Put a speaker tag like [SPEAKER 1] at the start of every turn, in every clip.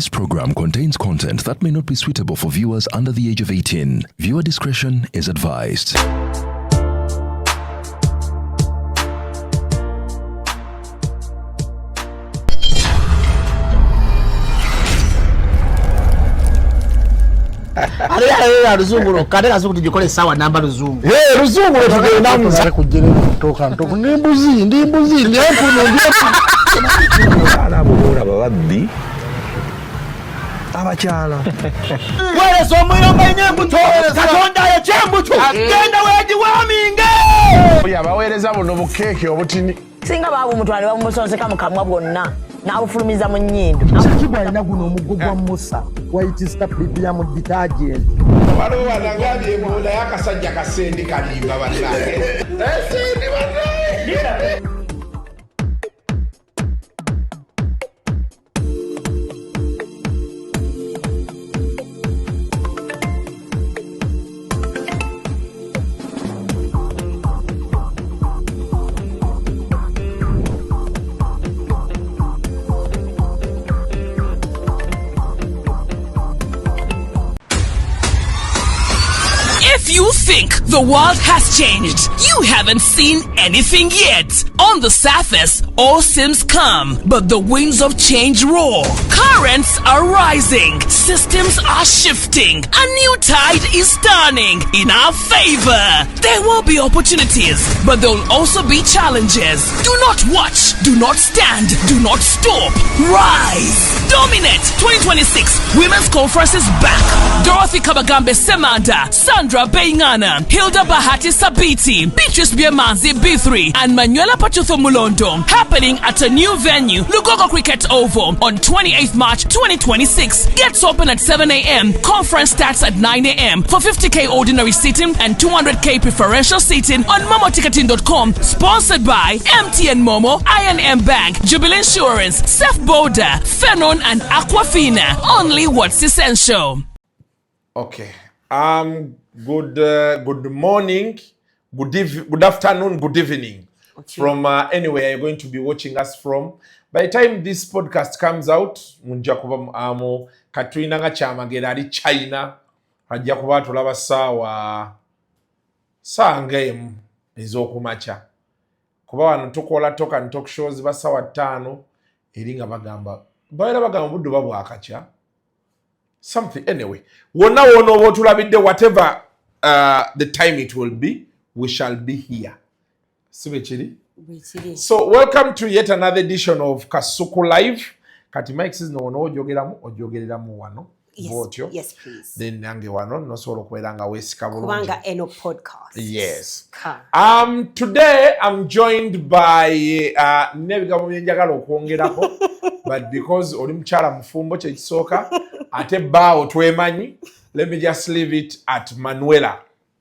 [SPEAKER 1] This program contains content that may not be suitable for viewers under the age of 18. Viewer discretion is advised.
[SPEAKER 2] Aliya ruzungu kadeka zuku tujikole sawa namba ruzungu.
[SPEAKER 3] Ruzungu tugenda muza kujira kutoka ntoko ndimbuzi ndyakuno
[SPEAKER 4] Alabula babaddi abakyala
[SPEAKER 2] Wele somuyomba nyembuto katonda ya chembuto genda weji waminge
[SPEAKER 3] yabaweereza buno bukeeke obutini
[SPEAKER 5] singa babu mutwale bamusonseka mukamwa bwonna n'abufulumiza mu nnyindo
[SPEAKER 2] Kibwa ina guno omuggo gwa Musa wayitista biblia mu detergent
[SPEAKER 6] waliwo banagambye emunda y'akasajja kasendi kalimba bannange esendi bannange.
[SPEAKER 7] If you think the world has changed, you haven't seen anything yet. On the surface, all seems calm, but the winds of change roar. Currents are rising, systems are shifting, a new tide is turning in our favor. There will be opportunities, but there will also be challenges. Do not watch, do not stand, do not stop. Rise! Dominate 2026 Women's Conference is back. Dorothy Kabagambe Semanda, Sandra Beingana, Hilda Bahati Sabiti, Beatrice Biemanzi B3, and Manuella Mulondo, happening at a new venue, Lugogo Cricket Oval, on 28th March 2026. Gets open at 7 a.m. Conference starts at 9 a.m. for 50k ordinary seating and 200k preferential seating on momoticketing.com. Sponsored by MTN Momo, INM Bank, Jubilee Insurance, Safe Border, Fenon, and Aquafina. Only what's essential.
[SPEAKER 6] Okay. Good morning, good afternoon, good evening. Okay. From anywhere you're going to be watching us from. By the time this podcast comes out, munja kuba Katrina nga chamagera ali China, hajja kuba tulaba sawa ngemu ezokumacha. Kuba wano tukola talk and talk shows basawa 5 eringa bagamba. Bayira bagamba budde babwakacha. Something anyway. Wona wotulabidde whatever the time it will be, we shall be here. So welcome to yet another edition of Kasuku Live. Kati Mike says no ojogereramu wano.
[SPEAKER 5] Yes, please.
[SPEAKER 6] Then nange wano no solo kweranga wesika bulungi.
[SPEAKER 5] Kubanga eno podcast.
[SPEAKER 6] Yes. Today I'm joined by nebigambo byenjagala okwongerako but because oli mukyala mufumbo kye kisooka ate bawo twemanyi, let me just leave it at Manuella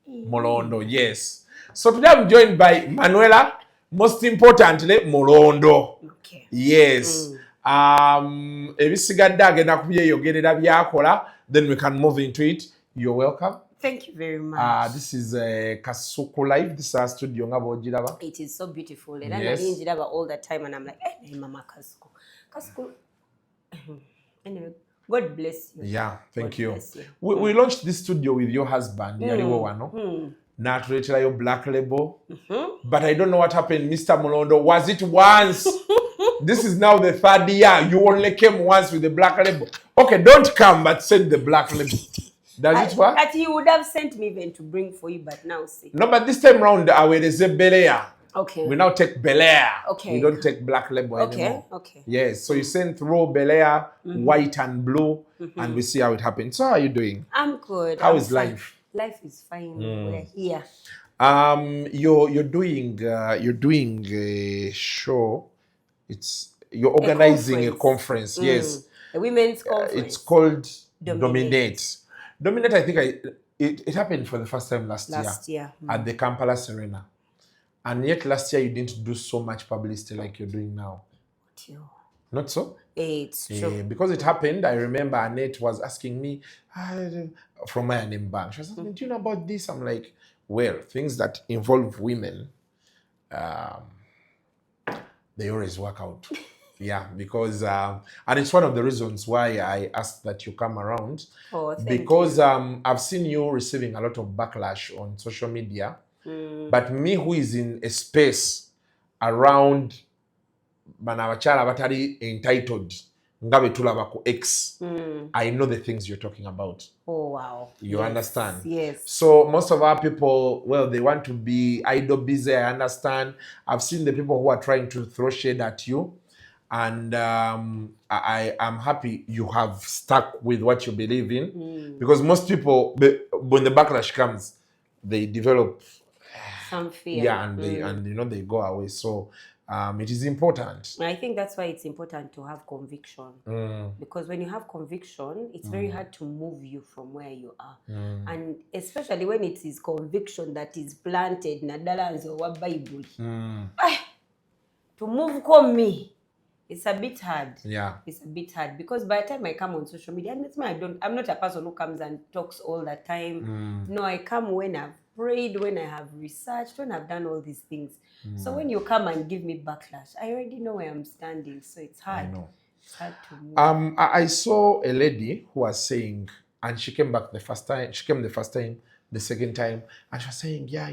[SPEAKER 6] Mulondo. Yes. So today I'm joined by Manuella, most importantly Mulondo.
[SPEAKER 5] Okay.
[SPEAKER 6] Yes. Ebisigadde agenda kubyeyogerera byakola, then we can move into it. You're welcome.
[SPEAKER 5] Thank you very much.
[SPEAKER 6] This is Kasuku Live. This is our studio.
[SPEAKER 5] It is so beautiful. And
[SPEAKER 6] yes.
[SPEAKER 5] I njiraba all the time and I'm like, hey, Mama Kasuku. Kasuku. Anyway, God bless you.
[SPEAKER 6] Yeah, thank
[SPEAKER 5] God
[SPEAKER 6] you.
[SPEAKER 5] You.
[SPEAKER 6] We launched this studio with your husband, your Black Label. But I don't know what happened, Mr. Mulondo. Was it once? This is now the 3rd year. You only came once with the Black Label. Okay, don't come, but send the Black Label. Does it work?
[SPEAKER 5] That he would have sent me even to bring for you, but now see.
[SPEAKER 6] No, but this time round, I will say Bel Air.
[SPEAKER 5] Okay.
[SPEAKER 6] We now take Bel Air.
[SPEAKER 5] Okay.
[SPEAKER 6] We don't take Black Label anymore.
[SPEAKER 5] Okay.
[SPEAKER 6] Yes. So you send through Bel Air, white and blue, and we see how it happens. So how are you doing?
[SPEAKER 5] I'm good.
[SPEAKER 6] How is life?
[SPEAKER 5] Life is fine. We're here.
[SPEAKER 6] You're doing a show. You're organizing a conference. Yes.
[SPEAKER 5] A women's conference.
[SPEAKER 6] It's called Dominate. Dominate, I think it happened for the first time last year. At the Kampala Serena. And yet last year you didn't do so much publicity like you're doing now. Not so?
[SPEAKER 5] It's true.
[SPEAKER 6] Because it happened, I remember Annette was asking me from my name bank. She was asking, do you know about this? I'm like, well, things that involve women, they always work out. Yeah, because and it's one of the reasons why I asked that you come around.
[SPEAKER 5] Oh, thank
[SPEAKER 6] because
[SPEAKER 5] you.
[SPEAKER 6] I've seen you receiving a lot of backlash on social media. But me, who is in a space around banabachala batari entitled ngabe tulaba ku X, I know the things you're talking about.
[SPEAKER 5] Oh, wow.
[SPEAKER 6] You understand?
[SPEAKER 5] Yes.
[SPEAKER 6] So most of our people, well, they want to be idle busy. I understand. I've seen the people who are trying to throw shade at you. And I am happy you have stuck with what you believe in. Because most people, when the backlash comes, they develop
[SPEAKER 5] some fear.
[SPEAKER 6] Yeah, and they go away. So it is important.
[SPEAKER 5] I think that's why it's important to have conviction. Because when you have conviction, it's very hard to move you from where you are. And especially when it is conviction that is planted nadala nzo wa Bible. To move come me, it's a bit hard.
[SPEAKER 6] Yeah.
[SPEAKER 5] It's a bit hard because by the time I come on social media, and I'm not a person who comes and talks all the time. No, I come when I've prayed, when I have researched, when I've done all these things. So when you come and give me backlash, I already know where I'm standing. So it's hard.
[SPEAKER 6] I know.
[SPEAKER 5] It's hard to move.
[SPEAKER 6] I saw a lady who was saying, and she came back the first time, the second time, and she was saying, yeah,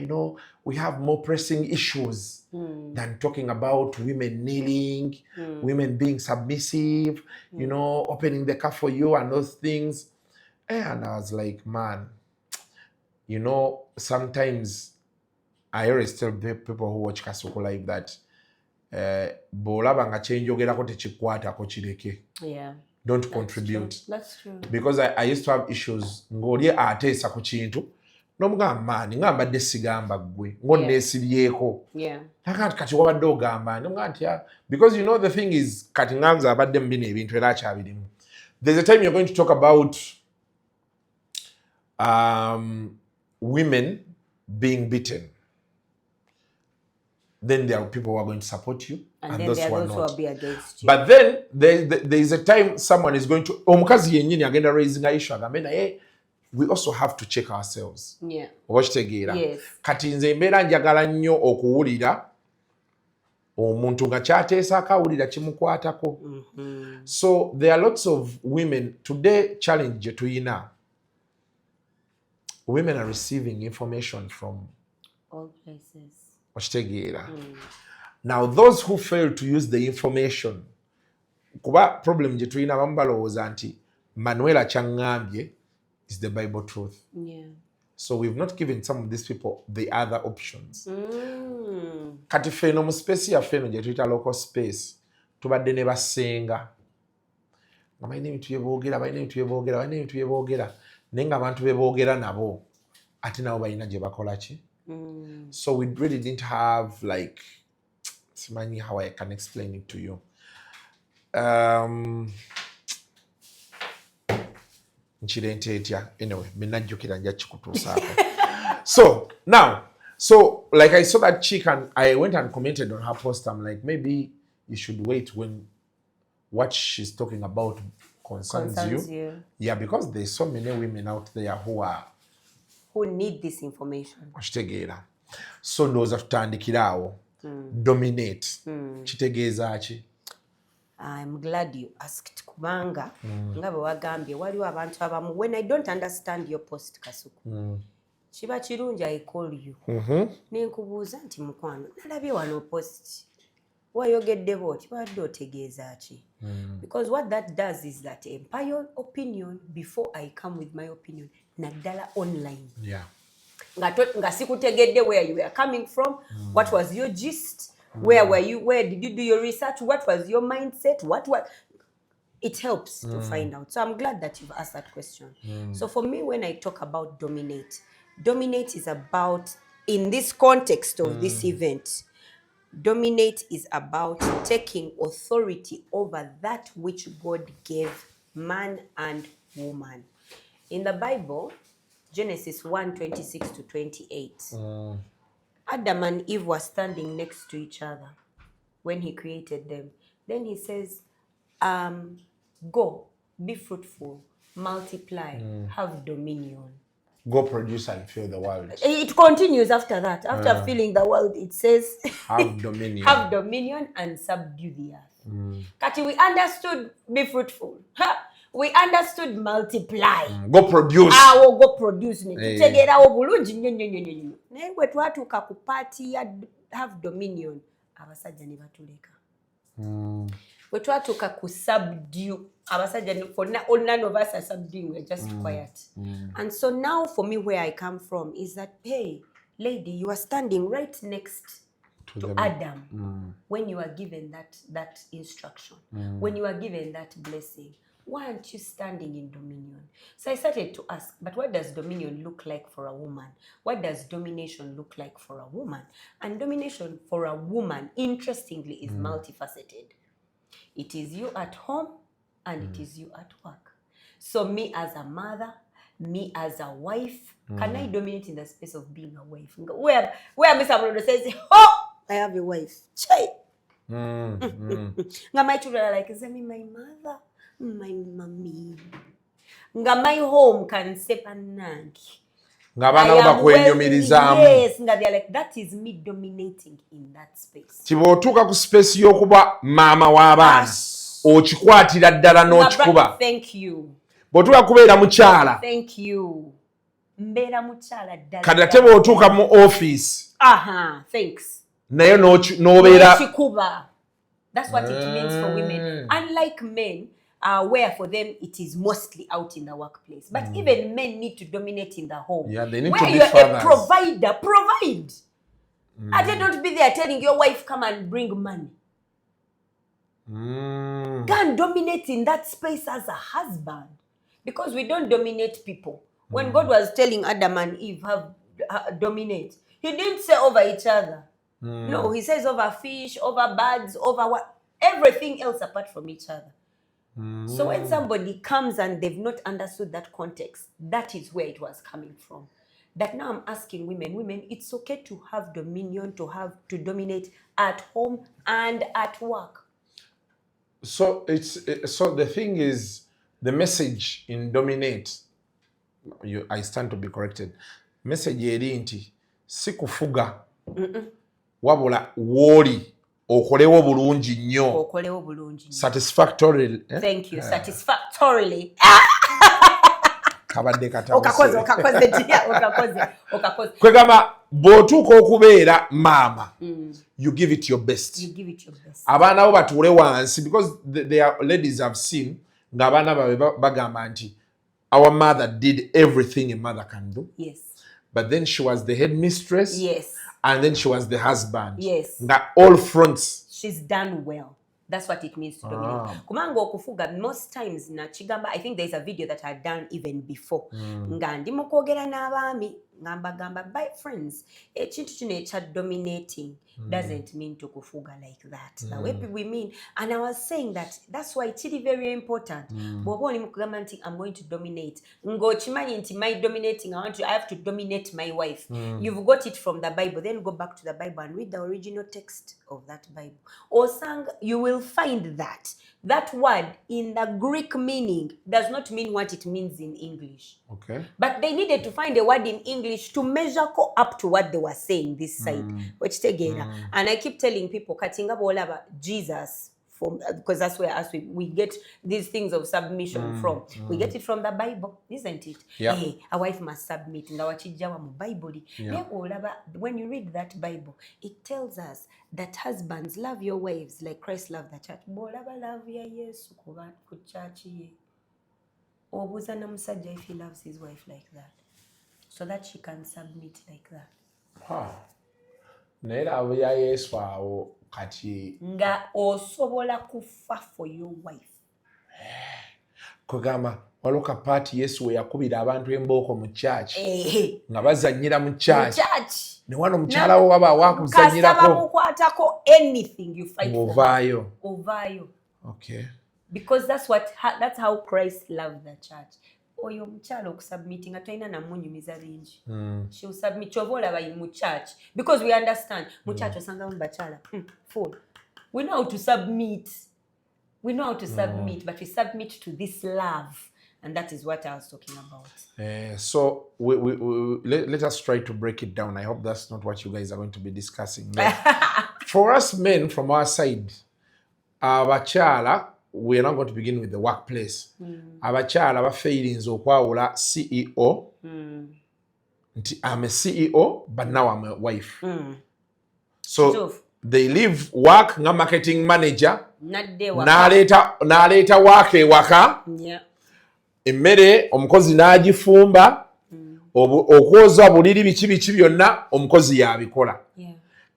[SPEAKER 6] we have more pressing issues than talking about women kneeling, women being submissive, opening the car for you and those things. And I was like, man, sometimes I always tell people who watch Kasuku Live that bw'olaba nga kyenjogerako tekikwatako kireke.
[SPEAKER 5] Yeah.
[SPEAKER 6] Don't contribute.
[SPEAKER 5] True. That's true.
[SPEAKER 6] Because I used to have issues. Ng'oli ateesa ku kintu n'omugamba maani nga mbadde sigamba ggwe ng'onneesibyeko.
[SPEAKER 5] Yeah.
[SPEAKER 6] Kati wabadde ogamba n'omugamba nti because the thing is kati nganza abadde mu bino ebintu era akyabirimu. There's a time you're going to talk about women being beaten. Then there are people who are going to support you, and
[SPEAKER 5] then
[SPEAKER 6] those
[SPEAKER 5] there
[SPEAKER 6] who
[SPEAKER 5] are
[SPEAKER 6] are
[SPEAKER 5] those
[SPEAKER 6] not.
[SPEAKER 5] who will be against you.
[SPEAKER 6] But then there is a time someone is going to omukazi yennyini agenda raising a issue agambe naye we also have to check ourselves.
[SPEAKER 5] Yeah.
[SPEAKER 6] Okitegeera.
[SPEAKER 5] Yes.
[SPEAKER 6] Kati nze mbeera njagala nnyo okuwulira omuntu nga kyateesa akawulira kimukwatako. So there are lots of women today challenge gye tuyina. Women are receiving information from
[SPEAKER 5] all places.
[SPEAKER 6] Okitegeera. Now those who fail to use the information, kuba problem gye tulina abamu balowooza nti Manuella kyangambye is the Bible truth.
[SPEAKER 5] Yeah.
[SPEAKER 6] So we've not given some of these people the other options. Kati feno mu space ya feno gye tuyita local space tubadde ne basenga. Nga balina ebintu bye boogera naye nga abantu be boogera nabo ate nabo balina gye bakola ki. So we really didn't have like, simanyi how I can explain it to you. Nchirente etya. Anyway, minajjukira nja kikutuusaako. So now, like I saw that chick and I went and commented on her post. I'm like, maybe you should wait when what she's talking about concerns you. Yeah, because there's so many women out there who
[SPEAKER 5] need this information.
[SPEAKER 6] Okitegeera. So ndowooza tutandikira awo. Dominate. Kitegeeza ki?
[SPEAKER 5] I'm glad you asked kubanga nga bwe wagambye waliwo abantu abamu when I don't understand your post Kasuku. Kiba kirungi I call you. Nenkubuuza nti mukwano nalabye wano post. Wayogedde bw'oti badde otegeeza ki? Because what that does is that empower your opinion before I come with my opinion. Naddala online.
[SPEAKER 6] Yeah.
[SPEAKER 5] Nga sikutegedde where you were coming from, what was your gist, where were you, where did you do your research, what was your mindset, what it helps to find out. So I'm glad that you've asked that question. So for me, when I talk about dominate is about, in this context of this event, dominate is about taking authority over that which God gave man and woman. In the Bible, Genesis 1:26 to 28, Adam and Eve were standing next to each other when he created them. Then he says, go, be fruitful, multiply, have dominion.
[SPEAKER 6] Go produce and fill the world.
[SPEAKER 5] It continues after that. After filling the world, it says,
[SPEAKER 6] Have dominion.
[SPEAKER 5] have dominion and subdue the earth. Kati, we understood be fruitful. We understood multiply.
[SPEAKER 6] Go produce.
[SPEAKER 5] Go produce. Tutegeerawo bulungi nnyo. Naye bwe twatuuka ku party ya have dominion, abasajja ne batuleka. Bwe twatuuka ku subdue, abasajja none of us are subduing, we're just quiet. And so now for me, where I come from is that, hey, lady, you are standing right next to Adam when you are given that instruction, when you are given that blessing. Why aren't you standing in dominion? So I started to ask, but what does dominion look like for a woman? What does domination look like for a woman? And domination for a woman, interestingly, is multifaceted. It is you at home and it is you at work. So me as a mother, me as a wife, can I dominate in the space of being a wife? Where Mr. Mulondo says, oh, I have a wife. Chai. My children are like, is that me my mother? My mommy. My home can say panangi. Yes, they're like, that is me dominating in that space.
[SPEAKER 6] Tibotuka ku space yokuba mama w'abaana okikwatira ddala n'okikuba.
[SPEAKER 5] Thank you.
[SPEAKER 6] Botuka kubeera mukyala.
[SPEAKER 5] Thank you. Mbeera mukyala ddala.
[SPEAKER 6] Kadate botuka mu office.
[SPEAKER 5] Thanks.
[SPEAKER 6] Naye n'obeera.
[SPEAKER 5] That's what it means for women. Unlike men, where for them it is mostly out in the workplace. But even men need to dominate in the home.
[SPEAKER 6] Yeah, they need
[SPEAKER 5] where
[SPEAKER 6] to be
[SPEAKER 5] you're
[SPEAKER 6] fathers.
[SPEAKER 5] A provider, provide. And don't be there telling your wife, come and bring money. Go and dominate in that space as a husband. Because we don't dominate people. When God was telling Adam and Eve, dominate, he didn't say over each other. No, he says over fish, over birds, over what? Everything else apart from each other. So when somebody comes and they've not understood that context, that is where it was coming from. That now I'm asking women, it's okay to have dominion, to dominate at home and at work.
[SPEAKER 6] So the thing is, the message in dominate, I stand to be corrected. Message eri nti si kufuga wabula woli okolewo bulungi nnyo. Satisfactorily.
[SPEAKER 5] Thank you. Satisfactorily.
[SPEAKER 6] Kabadde katabuse.
[SPEAKER 5] Okakoze.
[SPEAKER 6] Kwegamba bw'otuuka okubeera maama, you give it your best. Abaana bo batuule wansi, because their ladies have seen ng'abaana baabwe bagamba nti our mother did everything a mother can do.
[SPEAKER 5] Yes.
[SPEAKER 6] But then she was the headmistress.
[SPEAKER 5] Yes.
[SPEAKER 6] And then she was the husband.
[SPEAKER 5] Yes.
[SPEAKER 6] Nga all fronts.
[SPEAKER 5] She's done well. That's what it means to dominate. Kumanga okufuga, most times na chigamba, I think there's a video that I had done even before. Nga ndi mukwogera n'abaami, gamba, by friends, ekintu kino ekya dominating doesn't mean to kufuga like that. The way we mean, and I was saying that that's why it's really very important. Bw'oba oli mukugamba nti I'm going to dominate. Ng'okimanyi nti my dominating, I have to dominate my wife. You've got it from the Bible. Then go back to the Bible and read the original text of that Bible. Or you will find that word in the Greek meaning does not mean what it means in English.
[SPEAKER 6] Okay.
[SPEAKER 5] But they needed to find a word in English to measure up to what they were saying this side. Which and I keep telling people, Katinga Bolaba, Jesus, because that's where we get these things of submission from. We get it from the Bible, isn't it?
[SPEAKER 6] Yeah.
[SPEAKER 5] Hey, a wife must submit. When you read that Bible, it tells us that husbands, love your wives like Christ loved the church. Love ya Yesu ku church ye. Obuza na musajja if he loves his wife like that, so that she can submit like that.
[SPEAKER 6] Naye abo ya Yesu awo kati
[SPEAKER 5] nga osobola kufa for your wife.
[SPEAKER 6] Kugamba waloka party Yesu we yakubira abantu embooko mu church. Nga bazannyira mu church. Ne wano mukyala wo waba wakuzannyirako.
[SPEAKER 5] Kasaba mukwatako anything you fight for. Ovayo.
[SPEAKER 6] Okay.
[SPEAKER 5] Because that's how Christ loved the church. Oyo mukyala okusubmitting atayina namunyumiza bingi. She will submit chovola bayi mu church because we understand mu church osanga mu bakyala full. We know how to submit. But we submit to this love. And that is what I was talking about.
[SPEAKER 6] So let us try to break it down. I hope that's not what you guys are going to be discussing. For us men from our side, abachala, we are not going to begin with the workplace. Abachala bafeirinze okwawula CEO. I'm a CEO, but now I'm a wife. So they leave work nga marketing manager. Naleta work ewaka. Emmere omukozi n'agifumba. Okwoza buliri biki byonna omukozi yabikola.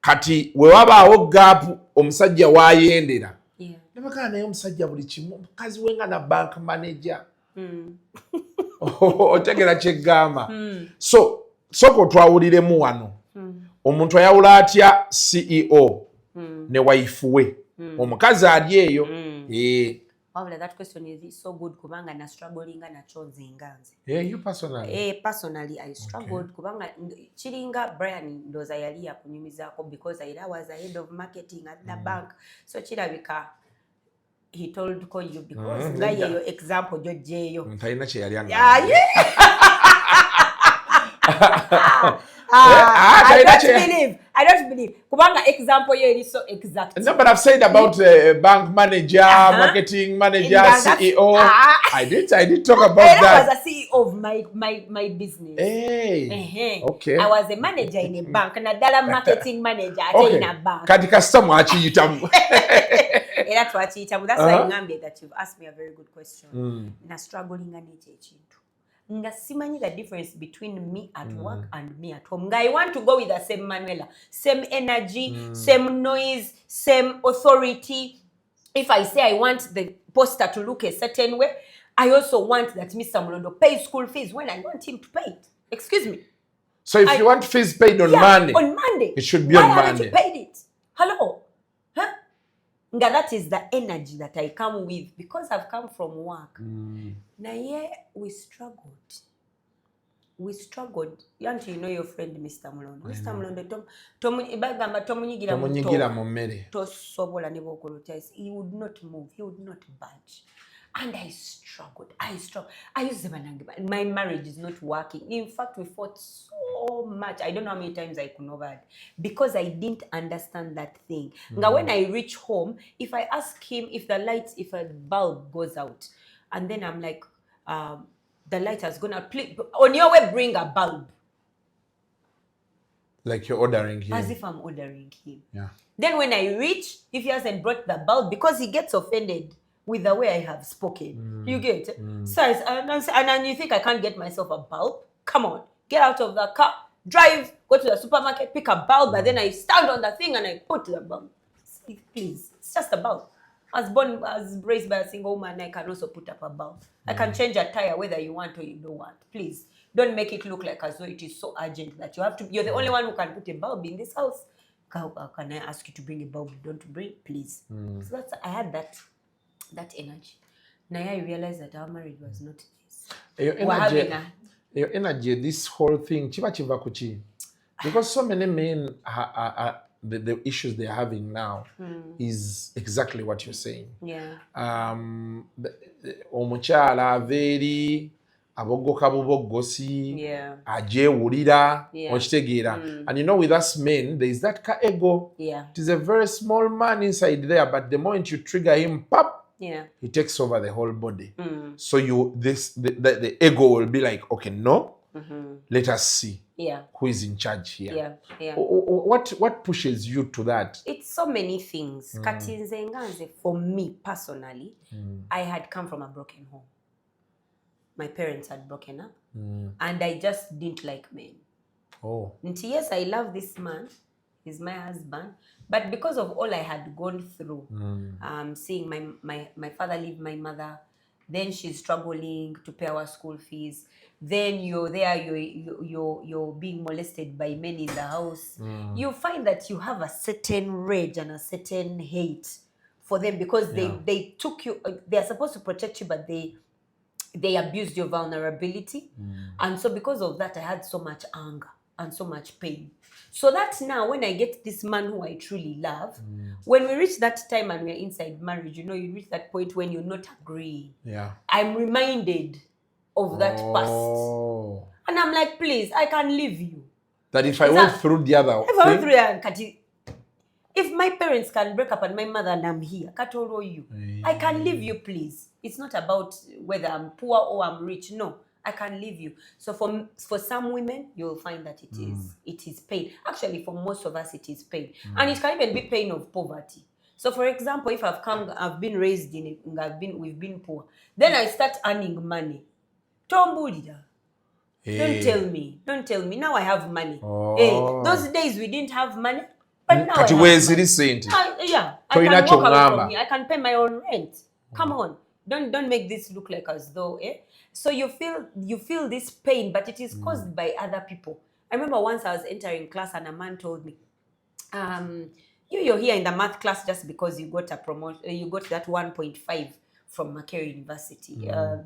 [SPEAKER 6] Kati we wabaawo gap omusajja waayendera. Nebagana naye omusajja buli kimu mukazi we nga na bank manager. Otegera kyegamba. So soko twawuliremu wano. Omuntu ayawula atya CEO ne wife we. Omukazi ali eyo.
[SPEAKER 5] That question is so good kubanga na struggling na chozi nganze.
[SPEAKER 6] You personally?
[SPEAKER 5] Personally I struggled kubanga chiringa Brian ndoza yali yakunyumizako because I was a head of marketing at the bank. So chirabika he told call you because nga your example jojeyo.
[SPEAKER 6] Mtaina che yali anga.
[SPEAKER 5] I don't believe. Kubanga example here is so exact.
[SPEAKER 6] No, but I've said about bank manager, marketing manager, CEO. I did talk about that.
[SPEAKER 5] I was a CEO of my business.
[SPEAKER 6] Hey. Okay.
[SPEAKER 5] I was a manager in a bank, nadala marketing manager in a bank.
[SPEAKER 6] Kati customer achiyitamu.
[SPEAKER 5] That's why ngambe that you've asked me a very good question. Na struggling ane chintu. Nga simanyi the difference between me at work and me at home. Nga I want to go with the same Manuella, same energy, same noise, same authority. If I say I want the poster to look a certain way, I also want that Mr. Mulondo pays school fees when I want him to pay it. Excuse me.
[SPEAKER 6] So if you want fees paid on Monday, it should be on Monday.
[SPEAKER 5] Why haven't you paid it? Hello? Huh? Nga that is the energy that I come with because I've come from work. Na ye we struggled. You know your friend Mr. Mulondo. Mr. Mulondo tomunyigira
[SPEAKER 6] mu mmere.
[SPEAKER 5] Tosobola ne bokolotize. He would not move. He would not budge. And I struggled. I used to say, my marriage is not working. In fact, we fought so much. I don't know how many times I could over it because I didn't understand that thing. Now, when I reach home, if I ask him if a bulb goes out, and then I'm like, the light has gone out. Please, on your way, bring a bulb.
[SPEAKER 6] Like you're ordering him.
[SPEAKER 5] As if I'm ordering him.
[SPEAKER 6] Yeah.
[SPEAKER 5] Then when I reach, if he hasn't brought the bulb, because he gets offended with the way I have spoken. You get it? So and you think I can't get myself a bulb? Come on. Get out of the car. Drive. Go to the supermarket. Pick a bulb. And then I stand on the thing and I put the bulb. Please. It's just a bulb. I was raised by a single woman. I can also put up a bulb. I can change a tire whether you want or you don't want. Please. Don't make it look like as though it is so urgent that you have to. You're the only one who can put a bulb in this house. Can I ask you to bring a bulb? Don't bring, please. So I had that energy. Now I realized that our marriage was not this.
[SPEAKER 6] Your energy, this whole thing, chiva kuchi. Because so many men the issues they're having now is exactly what you're saying.
[SPEAKER 5] Yeah.
[SPEAKER 6] Omuchala very abogoka bubogosi,
[SPEAKER 5] yeah,
[SPEAKER 6] ajewulira,
[SPEAKER 5] yeah,
[SPEAKER 6] okitegeera. And you know, with us men, there is that ego.
[SPEAKER 5] Yeah.
[SPEAKER 6] It is a very small man inside there, but the moment you trigger him, pop,
[SPEAKER 5] yeah, he
[SPEAKER 6] takes over the whole body. So the ego will be like, okay, no, let us see.
[SPEAKER 5] Yeah.
[SPEAKER 6] Who is in charge here?
[SPEAKER 5] Yeah. Yeah.
[SPEAKER 6] What pushes you to that?
[SPEAKER 5] It's so many things. For me personally, I had come from a broken home. My parents had broken up, and I just didn't like men.
[SPEAKER 6] Oh.
[SPEAKER 5] And yes, I love this man. He's my husband. But because of all I had gone through, seeing my father leave my mother, then she's struggling to pay our school fees. Then you're there, you're being molested by men in the house. You find that you have a certain rage and a certain hate for them because they took you. They are supposed to protect you, but they abused your vulnerability. And so because of that, I had so much anger and so much pain. So that now when I get this man who I truly love, when we reach that time and we're inside marriage, you know, you reach that point when you're not agreeing.
[SPEAKER 6] Yeah.
[SPEAKER 5] I'm reminded of that past. And I'm like, please, I can leave you.
[SPEAKER 6] That if I went through the other
[SPEAKER 5] if I went through and if my parents can break up and my mother and I'm here, you, I can leave you, please. It's not about whether I'm poor or I'm rich. No, I can leave you. So for some women, you'll find that it is pain. Actually, for most of us, it is pain. And it can even be pain of poverty. So for example, if I've been raised in it, we've been poor, then I start earning money. Don't tell me. Now I have money. Hey, those days we didn't have money. But now I can walk away from here. I can pay my own rent. Come on. Don't make this look like as though, So you feel this pain, but it is caused by other people. I remember once I was entering class and a man told me, you're here in the math class just because you got a promotion, you got that 1.5 from Macquarie University.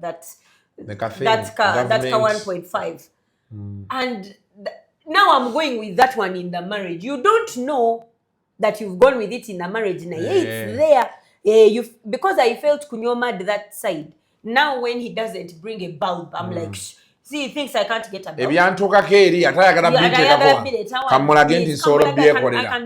[SPEAKER 5] That's 1.5. And now I'm going with that one in the marriage. You don't know that you've gone with it in the marriage. It's there. Because I felt kunyomad that side. Now when he doesn't bring a bulb, I'm like, see, he thinks I can't get a bulb. I can do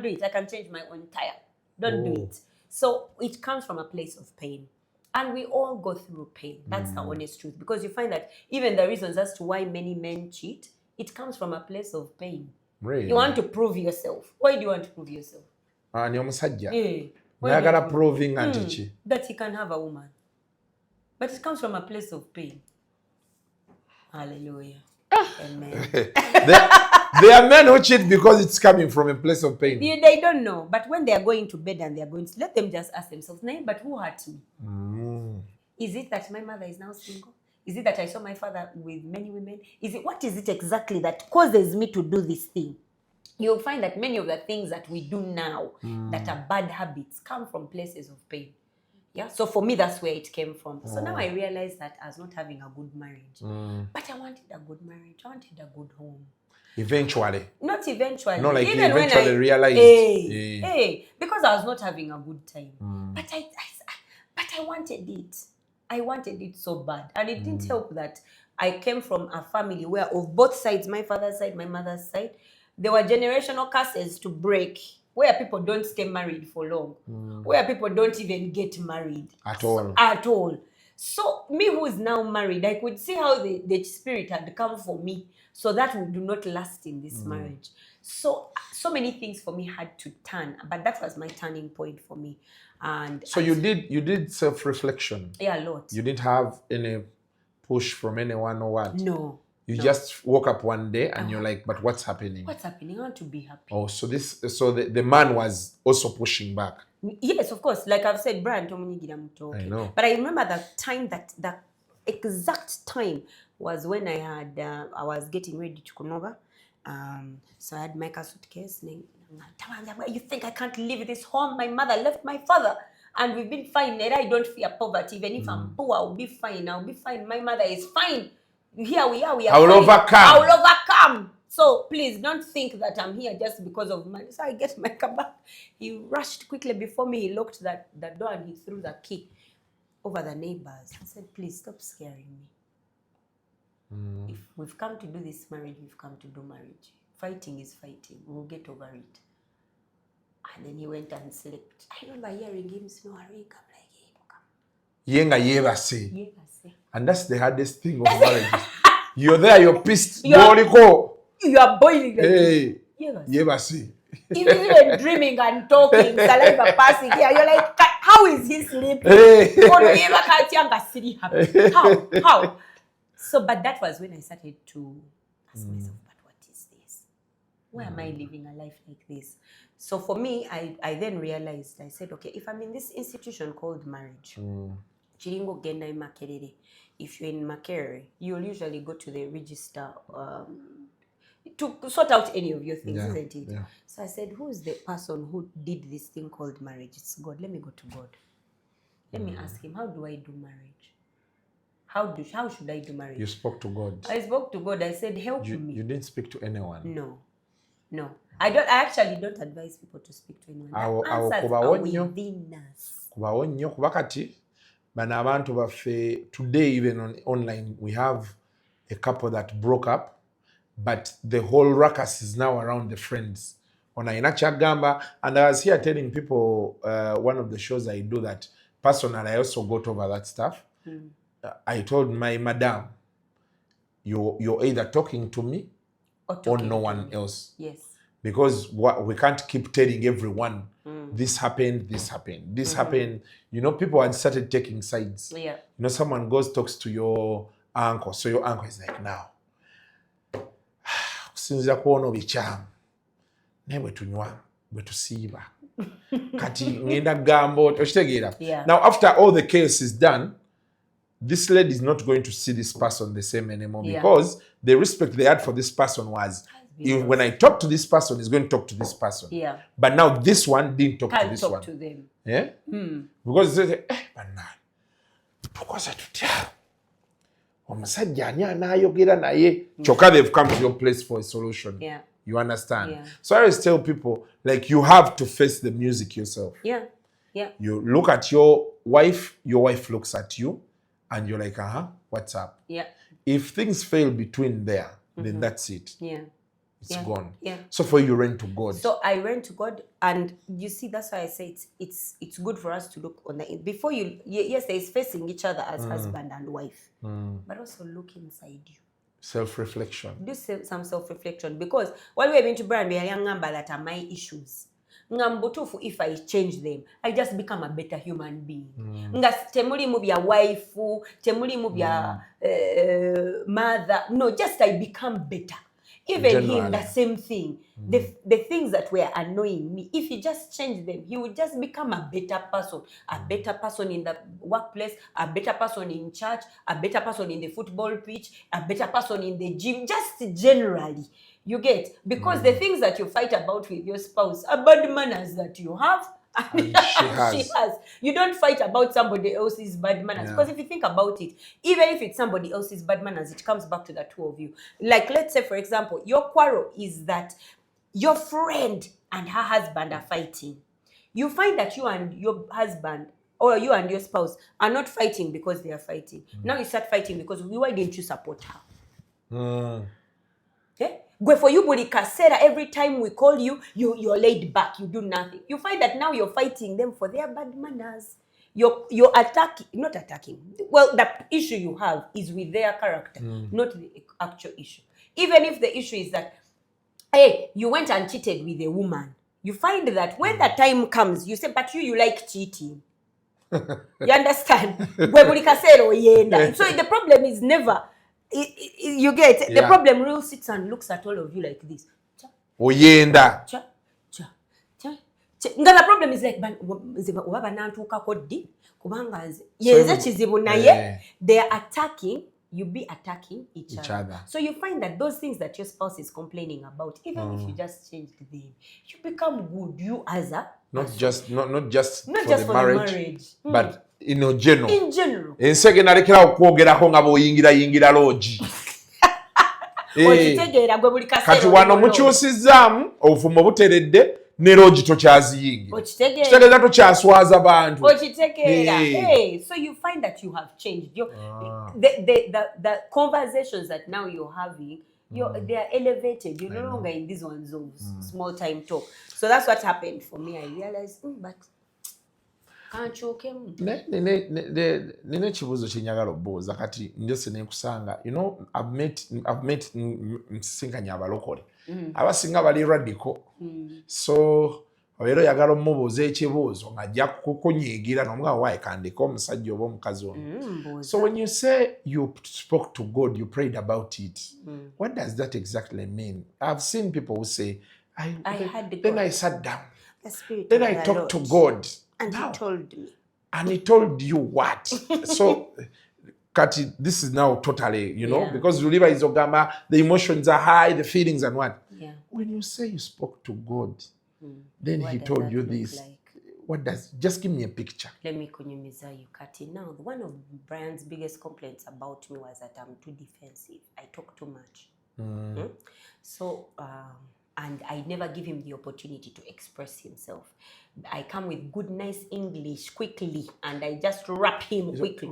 [SPEAKER 5] it. I can change my own tire. Don't do it. So it comes from a place of pain. And we all go through pain. That's the honest truth. Because you find that even the reasons as to why many men cheat, it comes from a place of pain. Really? You want to prove yourself. Why do you want to prove yourself?
[SPEAKER 6] Proving
[SPEAKER 5] that he can have a woman. But it comes from a place of pain. Hallelujah. Amen.
[SPEAKER 6] There are men who cheat because it's coming from a place of pain.
[SPEAKER 5] They don't know. But when they are going to bed and they are going to, let them just ask themselves, but who hurt me? Is it that my mother is now single? Is it that I saw my father with many women? What is it exactly that causes me to do this thing? You'll find that many of the things that we do now that are bad habits come from places of pain. Yeah. So for me, that's where it came from. So now I realized that I was not having a good marriage. But I wanted a good marriage. I wanted a good home.
[SPEAKER 6] Eventually.
[SPEAKER 5] Not eventually.
[SPEAKER 6] No, like even
[SPEAKER 5] when
[SPEAKER 6] I realized.
[SPEAKER 5] Because I was not having a good time. But I wanted it. I wanted it so bad. And it didn't help that I came from a family where of both sides, my father's side, my mother's side, there were generational curses to break, where people don't stay married for long, where people don't even get married. At all. So me who is now married, I could see how the spirit had come for me so that we do not last in this marriage. So many things for me had to turn, but that was my turning point for me. And
[SPEAKER 6] so you did self-reflection.
[SPEAKER 5] Yeah, a lot.
[SPEAKER 6] You didn't have any push from anyone or what?
[SPEAKER 5] No.
[SPEAKER 6] You just woke up one day and you're like, but what's happening?
[SPEAKER 5] What's happening? I want to be happy.
[SPEAKER 6] Oh, so the man was also pushing back.
[SPEAKER 5] Yes, of course. Like I've said, Brian, I know. But I remember the exact time was when I was getting ready to come over. So I had my suitcase. You think I can't leave this home? My mother left my father. And we've been fine. And I don't fear poverty. Even if I'm poor, I'll be fine. I'll be fine. My mother is fine. Here we are. I will overcome. So please don't think that I'm here just because of money. So I get my car back. He rushed quickly before me. He locked the door and he threw the key over the neighbors. I said, please stop scaring me. If we've come to do this marriage, we've come to do marriage. Fighting is fighting. We'll get over it. And then he went and slept. I remember hearing him snoring. I'm like, hey, come.
[SPEAKER 6] And that's the hardest thing of marriage. You're there, you're pissed. You are
[SPEAKER 5] boiling.
[SPEAKER 6] Hey.
[SPEAKER 5] He's even dreaming and talking. Saliva passing here. You're like, how is he sleeping? How? So, but that was when I started to ask myself, but what is this? Why am I living a life like this? So for me, I then realized, I said, okay, if I'm in this institution called marriage, Chiringo Gendai Makerere, if you're in Makerere, you'll usually go to the register to sort out any of your things, isn't it? Yeah. So I said, who is the person who did this thing called marriage? It's God. Let me go to God. Let me ask him, how do I do marriage? How should I do marriage?
[SPEAKER 6] You spoke to God.
[SPEAKER 5] I spoke to God. I said, help me.
[SPEAKER 6] You didn't speak to anyone?
[SPEAKER 5] No. I actually don't advise people to speak to anyone. The answers are within us.
[SPEAKER 6] Bana abantu baffe today, even on online, we have a couple that broke up, but the whole ruckus is now around the friends. On Aina Chagamba, and I was here telling people one of the shows I do that personally, I also got over that stuff. I told my madam, you're either talking to me or no one else.
[SPEAKER 5] Yes.
[SPEAKER 6] Because we can't keep telling everyone this happened, this happened. You know, people had started taking sides.
[SPEAKER 5] Yeah.
[SPEAKER 6] You know, someone goes, talks to your uncle. So your uncle is like, now, since kuona bichamu, newe tunywa, wetusiba. Kati ngenda gambo, oshitegeera.
[SPEAKER 5] Yeah.
[SPEAKER 6] Now, after all the chaos is done, this lady is not going to see this person the same anymore because the respect they had for this person was, when I talk to this person, he's going to talk to this person.
[SPEAKER 5] Yeah.
[SPEAKER 6] But now this one didn't talk to this
[SPEAKER 5] talk
[SPEAKER 6] one.
[SPEAKER 5] to them.
[SPEAKER 6] Yeah? Because they say, because they've come to your place for a solution.
[SPEAKER 5] Yeah.
[SPEAKER 6] You understand?
[SPEAKER 5] Yeah.
[SPEAKER 6] So I always tell people, like, you have to face the music yourself.
[SPEAKER 5] Yeah. Yeah.
[SPEAKER 6] You look at your wife looks at you, and you're like, what's up?
[SPEAKER 5] Yeah.
[SPEAKER 6] If things fail between there, then that's it.
[SPEAKER 5] Yeah.
[SPEAKER 6] It's gone.
[SPEAKER 5] Yeah.
[SPEAKER 6] So for you ran to God.
[SPEAKER 5] So I ran to God, and you see, that's why I say it's good for us to look on the before you. Yes, there is facing each other as husband and wife, but also look inside you.
[SPEAKER 6] Self-reflection.
[SPEAKER 5] Do some self-reflection, because while we're going to brand, we are young number that are my issues. Ngambutufu, if I change them, I just become a better human being. Ngas temuli mu bya wife, temuli mu bya mother. No, just I become better. Even
[SPEAKER 6] Generally.
[SPEAKER 5] him, the same thing. The things that were annoying me, if he just changed them, he would just become a better person. A better person in the workplace, a better person in church, a better person in the football pitch, a better person in the gym, just generally. You get? Because the things that you fight about with your spouse are bad manners that you have. And she has. You don't fight about somebody else's bad manners. Because if you think about it, even if it's somebody else's bad manners, it comes back to the two of you. Like, let's say, for example, your quarrel is that your friend and her husband are fighting. You find that you and your husband or you and your spouse are not fighting because they are fighting. Now you start fighting because why didn't you support her? Okay? For you, Kasera, every time we call you, you're laid back, you do nothing. You find that now you're fighting them for their bad manners. You're not attacking. Well, the issue you have is with their character, not the actual issue. Even if the issue is that, hey, you went and cheated with a woman, you find that when the time comes, you say, but you like cheating. You understand? So the problem is never... you get the problem real sits and looks at all of you like this.
[SPEAKER 6] Oyenda.
[SPEAKER 5] The problem is like they are attacking, you be attacking each other. So you find that those things that your spouse is complaining about, even if you just change them, you become good. You as a
[SPEAKER 6] not just for
[SPEAKER 5] the marriage,
[SPEAKER 6] but general.
[SPEAKER 5] In general.
[SPEAKER 6] Ensege nalekera okwogerako nga bw'oyingira loogi. Kati wano mukyusizaamu obuvumo buteredde ne loogi tokyaziyingira. Kitegeeza tokyaswaza bantu.
[SPEAKER 5] So you find that you have changed. The conversations that now you're having, they are elevated. You're no longer in these ones of small time talk. So that's what happened for me. I realized, but
[SPEAKER 6] nina ekibuuzo kye njagala obbuuza kati njose nenkusanga. You know, I've met nsisinkanye abalokole abasinga bali radical. So olero yagala omubuuza ekibuuzo ng'ajja kukunyiigira n'omuga waayi kandika omusajja oba omukazi ono. So when you say you spoke to God, you prayed about it, what does that exactly mean? I've seen people who say, then I sat down, then I talked to God.
[SPEAKER 5] And he told me.
[SPEAKER 6] And he told you what? So, Kati, this is now totally, you know, because Zuliba is Ogama, the emotions are high, the feelings and what?
[SPEAKER 5] Yeah.
[SPEAKER 6] When you say you spoke to God, then he told you this. Like? What does, just give me a picture.
[SPEAKER 5] Let me kunyumiza you, Kati. Now, one of Brian's biggest complaints about me was that I'm too defensive. I talk too much. So, and I never give him the opportunity to express himself. I come with good, nice English quickly, and I just wrap him quickly.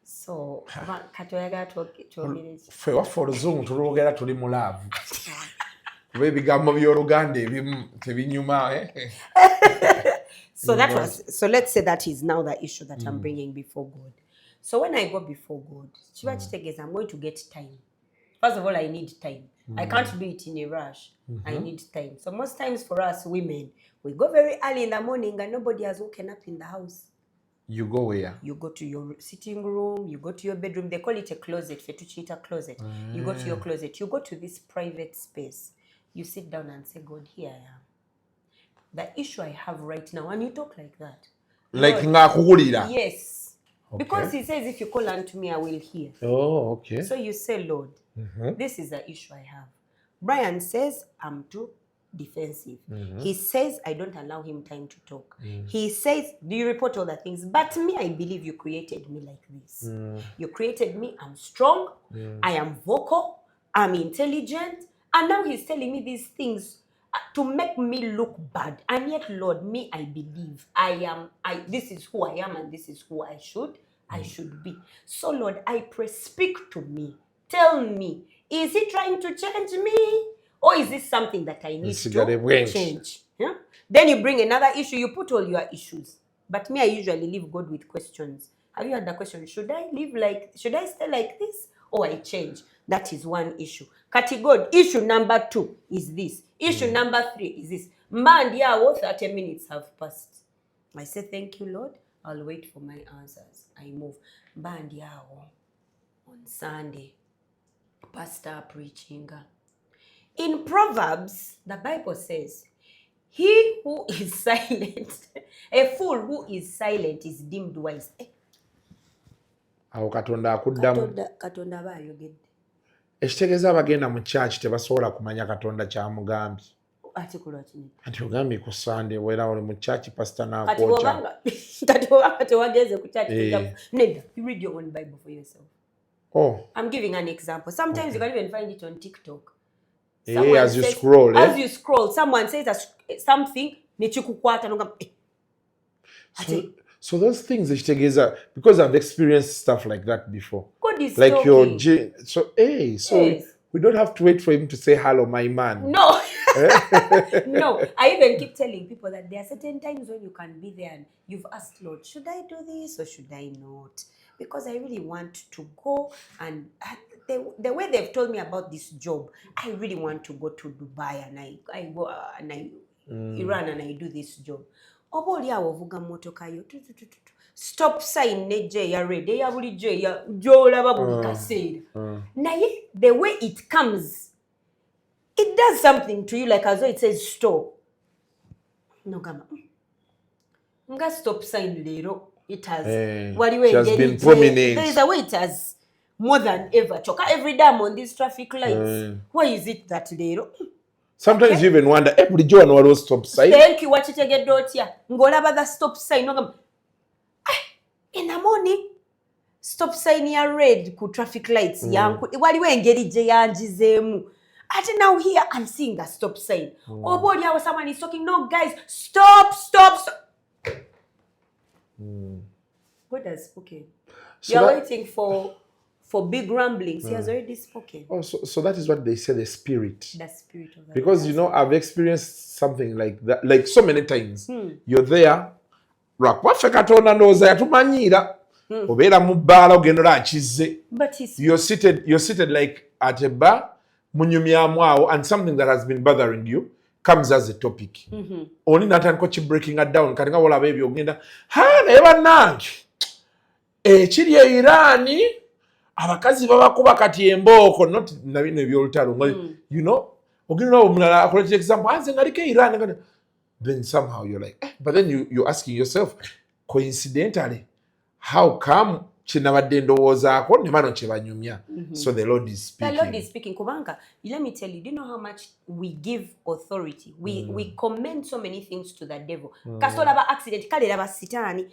[SPEAKER 5] So, katoyaga twogereze.
[SPEAKER 6] Fe waffe oluzungu tulwogera tuli mu laavu. Kuba ebigambo by'Oluganda ebimu tebinyuma.
[SPEAKER 5] So let's say that is now the issue that I'm bringing before God. So when I go before God, I'm going to get time. First of all, I need time. I can't do it in a rush. I need time. So most times for us women, we go very early in the morning and nobody has woken up in the house.
[SPEAKER 6] You go where?
[SPEAKER 5] You go to your sitting room, you go to your bedroom. They call it a closet, fetuchita closet. You go to your closet. You go to this private space. You sit down and say, God, here I am. The issue I have right now, and you talk like that.
[SPEAKER 6] Like ngakuhulira.
[SPEAKER 5] Yes. Okay. Because he says, if you call unto me, I will hear.
[SPEAKER 6] Oh, okay.
[SPEAKER 5] So you say, Lord, this is the issue I have. Brian says, I'm too defensive. He says, I don't allow him time to talk. He says, do you report all the things? But me, I believe you created me like this. You created me, I'm strong, I am vocal, I'm intelligent, and now he's telling me these things to make me look bad. And yet, Lord, me, I believe this is who I am and this is who I should be. So, Lord, I pray, speak to me. Tell me, is he trying to change me? Or is this something that I need to change? Yeah? Then you bring another issue, you put all your issues. But me, I usually leave God with questions. Have you had the question, should I stay like this? Or I change? That is one issue. Category, issue number 2 is this. Issue number 3 is this. Mandiawo, 30 minutes have passed. I say, thank you, Lord. I'll wait for my answers. I move. Mandiawo, on Sunday, pastor preaching. In Proverbs, the Bible says, he who is silent, a fool who is silent is deemed wise.
[SPEAKER 6] Awo Katonda akuddamu.
[SPEAKER 5] Katonda bayogedde.
[SPEAKER 6] Ekitegeeza abagenda mu church tebasobola kumanya Katonda kyamugambye.
[SPEAKER 5] Ati kulwaki?
[SPEAKER 6] Ati ogambye ku Sunday wera oli mu church pastor n'akwocha.
[SPEAKER 5] Kati obanga tewageze ku church. Nedda, you read your own Bible for yourself.
[SPEAKER 6] Oh.
[SPEAKER 5] I'm giving an example. Sometimes you can even find it on TikTok.
[SPEAKER 6] As you scroll.
[SPEAKER 5] As you scroll, someone says something, nechikukwata nonga.
[SPEAKER 6] So those things because I've experienced stuff like that before.
[SPEAKER 5] God is
[SPEAKER 6] like
[SPEAKER 5] talking.
[SPEAKER 6] Yes. We don't have to wait for him to say hello, my man.
[SPEAKER 5] No. No. I even keep telling people that there are certain times when you can be there and you've asked, Lord, should I do this or should I not? Because I really want to go, and the way they've told me about this job, I really want to go to Dubai and I go and I Iran and I do this job. Oboli awovuga motoka yo stop sign neje ya red ya bulijjo ya jolaba buli kaseera. Naye the way it comes, it does something to you, like as though it says stop. No gama. Nga stop sign lero. It has
[SPEAKER 6] been prominent.
[SPEAKER 5] There is a way it has more than ever. Choka every day I'm on these traffic lights. Why is it that lero?
[SPEAKER 6] Sometimes you even wonder, every Joe and what stop sign.
[SPEAKER 5] Thank you, what you get dot here. Ngolaba the stop sign. In the morning, stop sign here red ku traffic lights. Waliwe engeri je yanjizemu. Ati now here I'm seeing the stop sign. Oh boy, how someone is talking. No guys, stop. God has spoken. You're waiting for big ramblings. He has already spoken.
[SPEAKER 6] Oh, so that is what they say, the spirit.
[SPEAKER 5] The spirit of the
[SPEAKER 6] Because I've experienced something like that, like so many times. You're there. Rakwafe Katonda ndoza yatumanyira. Obeera mu bbaala ogenda olakize. You're seated like at a bar, munyumyamu awo, and something that has been bothering you comes as a topic. Oni natandika breaking it down. Kati nga olaba ebyo ogenda, naye bannange ekiri e Irani abakazi babakuba kati embooko, not na bino ebyolutalo. Ogenda omulala akoleta example, nze ngaliko e Irani. Then somehow you're like, but then you're asking yourself, coincidentally, how come kyenabadde ndowoozaako ne bano kye banyumya. So the Lord is speaking.
[SPEAKER 5] The Lord is speaking. Kubanga, let me tell you, do you know how much we give authority? We commend so many things to the devil. Kaso laba accident, kale laba sitani,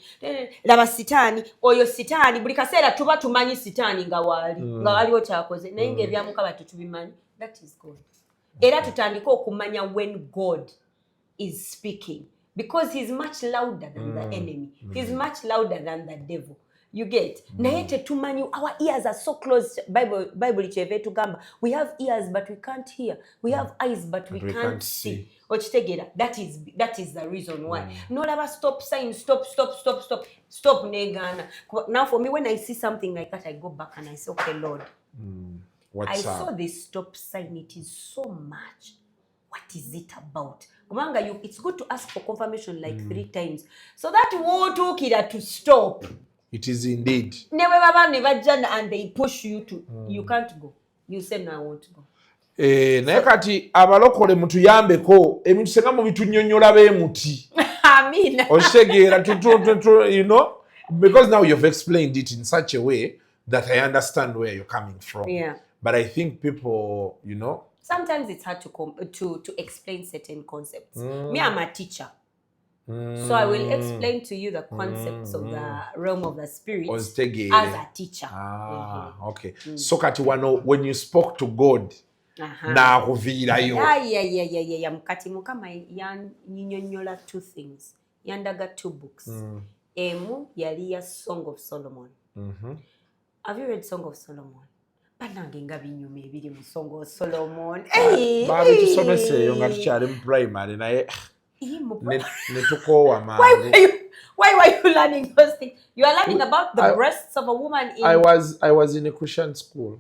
[SPEAKER 5] oyo sitani, buli kaseera tuba tumanyi sitani nga waliwo kyakoze. Naye ng'ebyamukaba tetubimanyi. That is God. Era tutandika okumanya when God is speaking. Because he's much louder than the enemy. He's much louder than the devil. You get? Naye tetumanyi, our ears are so close. Bible cheve tugamba. We have ears but we can't hear. We have eyes but we can't see. Ochitegera. That is the reason why. No never stop saying stop negana. Now for me, when I see something like that, I go back and I say, okay, Lord. I saw this stop sign. It is so much. What is it about? It's good to ask for confirmation like 3 times. So that won't took it to stop.
[SPEAKER 6] It is indeed.
[SPEAKER 5] Never and they push you to you can't go. You say no, I want to go.
[SPEAKER 6] Naye kati abalokole mutuyambeko ebintu senga mu bitunyonnyola beemuti.
[SPEAKER 5] Amen.
[SPEAKER 6] Oshegeera you know, because now you've explained it in such a way that I understand where you're coming from.
[SPEAKER 5] Yeah.
[SPEAKER 6] But I think people, you know,
[SPEAKER 5] sometimes it's hard to explain certain concepts. Me, I'm a teacher. So I will explain to you the concepts of the realm of the spirit as a teacher.
[SPEAKER 6] Okay. So kati wano, when you spoke to God, na kuviirayo.
[SPEAKER 5] Yeah. Mukati mukama yannyonnyola 2 things. Yandaga 2 books. Emu yali ya Song of Solomon. Have you read Song of Solomon? Banange nga binyuma ebiri mu Song of Solomon.
[SPEAKER 6] Babi tusomeseeyo nga tukyali mu primary naye netukoowa
[SPEAKER 5] Why were you learning those things? You are learning about the breasts of a woman in...
[SPEAKER 6] I was in a Christian school.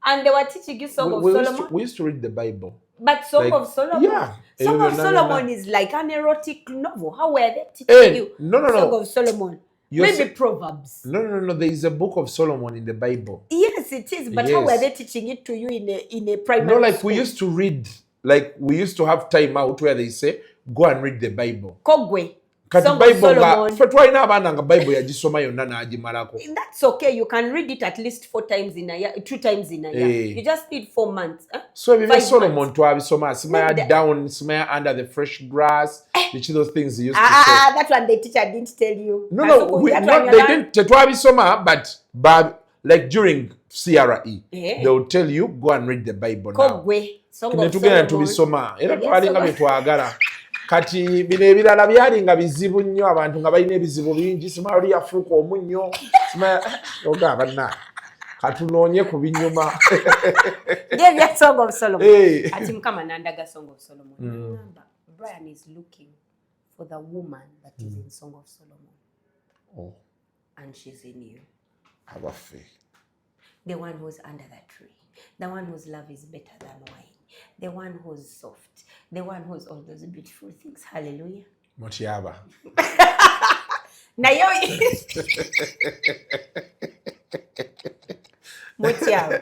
[SPEAKER 5] And they were teaching you Song of Solomon?
[SPEAKER 6] We used to read the Bible.
[SPEAKER 5] But Song of Solomon?
[SPEAKER 6] Yeah.
[SPEAKER 5] Song of Solomon is like an erotic novel. How were they teaching you Song of Solomon? Maybe Proverbs.
[SPEAKER 6] No. There is a book of Solomon in the Bible.
[SPEAKER 5] Yes, it is. But how were they teaching it to you in a primary
[SPEAKER 6] No, like
[SPEAKER 5] school?
[SPEAKER 6] we used to read. Like we used to have time out where they say, go and read the Bible.
[SPEAKER 5] Kogwe.
[SPEAKER 6] Kati
[SPEAKER 5] Song
[SPEAKER 6] Bible
[SPEAKER 5] of Solomon.
[SPEAKER 6] Twalina abaana nga Bible yagisoma yonna n'agimalako.
[SPEAKER 5] That's okay. You can read it at least 4 times in a year, 2 times in a year. You just need 4 months.
[SPEAKER 6] So even Solomon twabisoma, Smile down, smile under the fresh grass. Which those things he used to say.
[SPEAKER 5] That's what the teacher didn't tell you.
[SPEAKER 6] No, they didn't. Tetwabisoma, but like during CRE, they will tell you go and read the Bible now.
[SPEAKER 5] Kogwe. Song of
[SPEAKER 6] Netugenda
[SPEAKER 5] Solomon.
[SPEAKER 6] tubisoma. Era twalinga byetwagala. Kati bino ebirala byalinga bizibu nnyo abantu nga balina ebizibu bingi simali yafuuka omunnyo ogamba na katunoonye ku binyuma.
[SPEAKER 5] Give Song of Solomon. Ati mukama nandaga Song of Solomon. Remember, Brian is looking for the woman that is in Song of Solomon.
[SPEAKER 6] Oh.
[SPEAKER 5] And she's in you.
[SPEAKER 6] Abafe.
[SPEAKER 5] The one who's under the tree. The one whose love is better than wine. The one who's soft. The one who's all those beautiful things. Hallelujah.
[SPEAKER 6] Motiaba.
[SPEAKER 5] Nayo. Motiaba.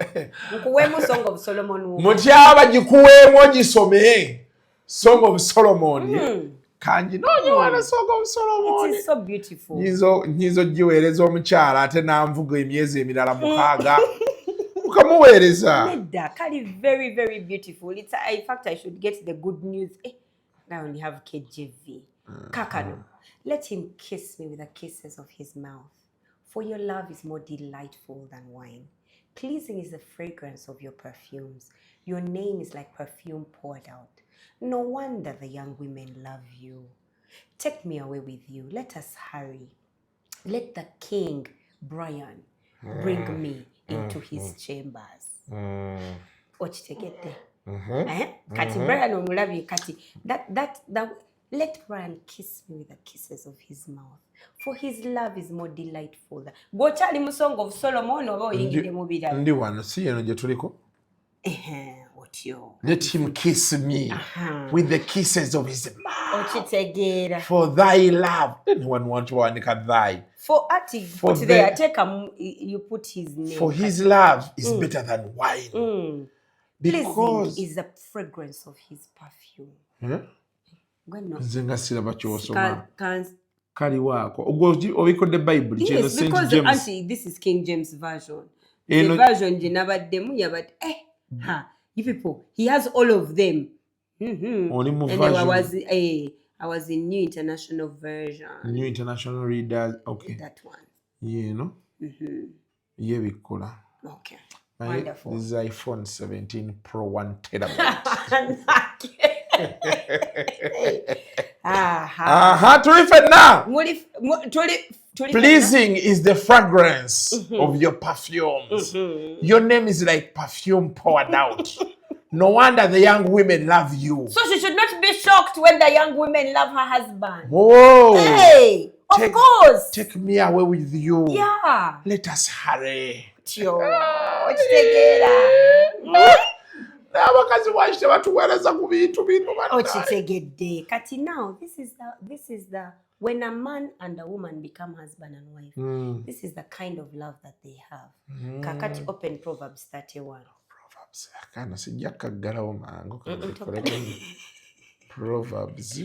[SPEAKER 5] Mkuwemo Song of Solomon.
[SPEAKER 6] Motiaba jikuwemo jisome. Song of Solomon. Kanji no you want a Song of Solomon.
[SPEAKER 5] It is so beautiful.
[SPEAKER 6] Nyizo jiweereza omukyala ate namvugo emyezi emirala mukaaga.
[SPEAKER 5] Nedda, Kali, very, very beautiful. In fact, I should get the good news. I only have KJV. Kakano, let him kiss me with the kisses of his mouth. For your love is more delightful than wine. Pleasing is the fragrance of your perfumes. Your name is like perfume poured out. No wonder the young women love you. Take me away with you. Let us hurry. Let the king, Brian, bring me into his chambers. Ochitegete. Kati Brian omulabi kati that let Brian kiss me with the kisses of his mouth. For his love is more delightful. Gochali mu Song of Solomon oba oyingide mu birala.
[SPEAKER 6] Ndi wano si yeno gye tuliko.
[SPEAKER 5] Otyo.
[SPEAKER 6] Let him kiss me with the kisses of his mouth.
[SPEAKER 5] Ochitegera.
[SPEAKER 6] For thy love. Anyone want to wanika thy?
[SPEAKER 5] For there, you put his name.
[SPEAKER 6] For his love is better than wine. Because
[SPEAKER 5] pleasing is the fragrance of his perfume.
[SPEAKER 6] kali wako obikodde Bible kino
[SPEAKER 5] Yes,
[SPEAKER 6] St.
[SPEAKER 5] because
[SPEAKER 6] James
[SPEAKER 5] auntie, this is King James version.
[SPEAKER 6] Eno-
[SPEAKER 5] The version jenabaddemu yabadde you people, he has all of them.
[SPEAKER 6] Oli mu
[SPEAKER 5] And then
[SPEAKER 6] version.
[SPEAKER 5] I was in New International Version.
[SPEAKER 6] New International Readers, okay.
[SPEAKER 5] That one.
[SPEAKER 6] Yeah, no? Yeah, bikola.
[SPEAKER 5] Okay.
[SPEAKER 6] My,
[SPEAKER 5] Wonderful.
[SPEAKER 6] this is iPhone 17 Pro 1 terabyte. Terrific now. Pleasing is the fragrance of your perfumes. Your name is like perfume poured out. No wonder the young women love you.
[SPEAKER 5] So she should not be shocked when the young women love her husband.
[SPEAKER 6] Whoa.
[SPEAKER 5] Hey, of course.
[SPEAKER 6] Take me away with you.
[SPEAKER 5] Yeah.
[SPEAKER 6] Let us hurry. Abakazi bwaki tebatuweereza ku bintu bino
[SPEAKER 5] Okitegedde. Kati now, this is the when a man and a woman become husband and wife, this is the kind of love that they have. Kakati open Proverbs 31.
[SPEAKER 6] Proverbs. Kana sijja kaggalawo mangu. Proverbs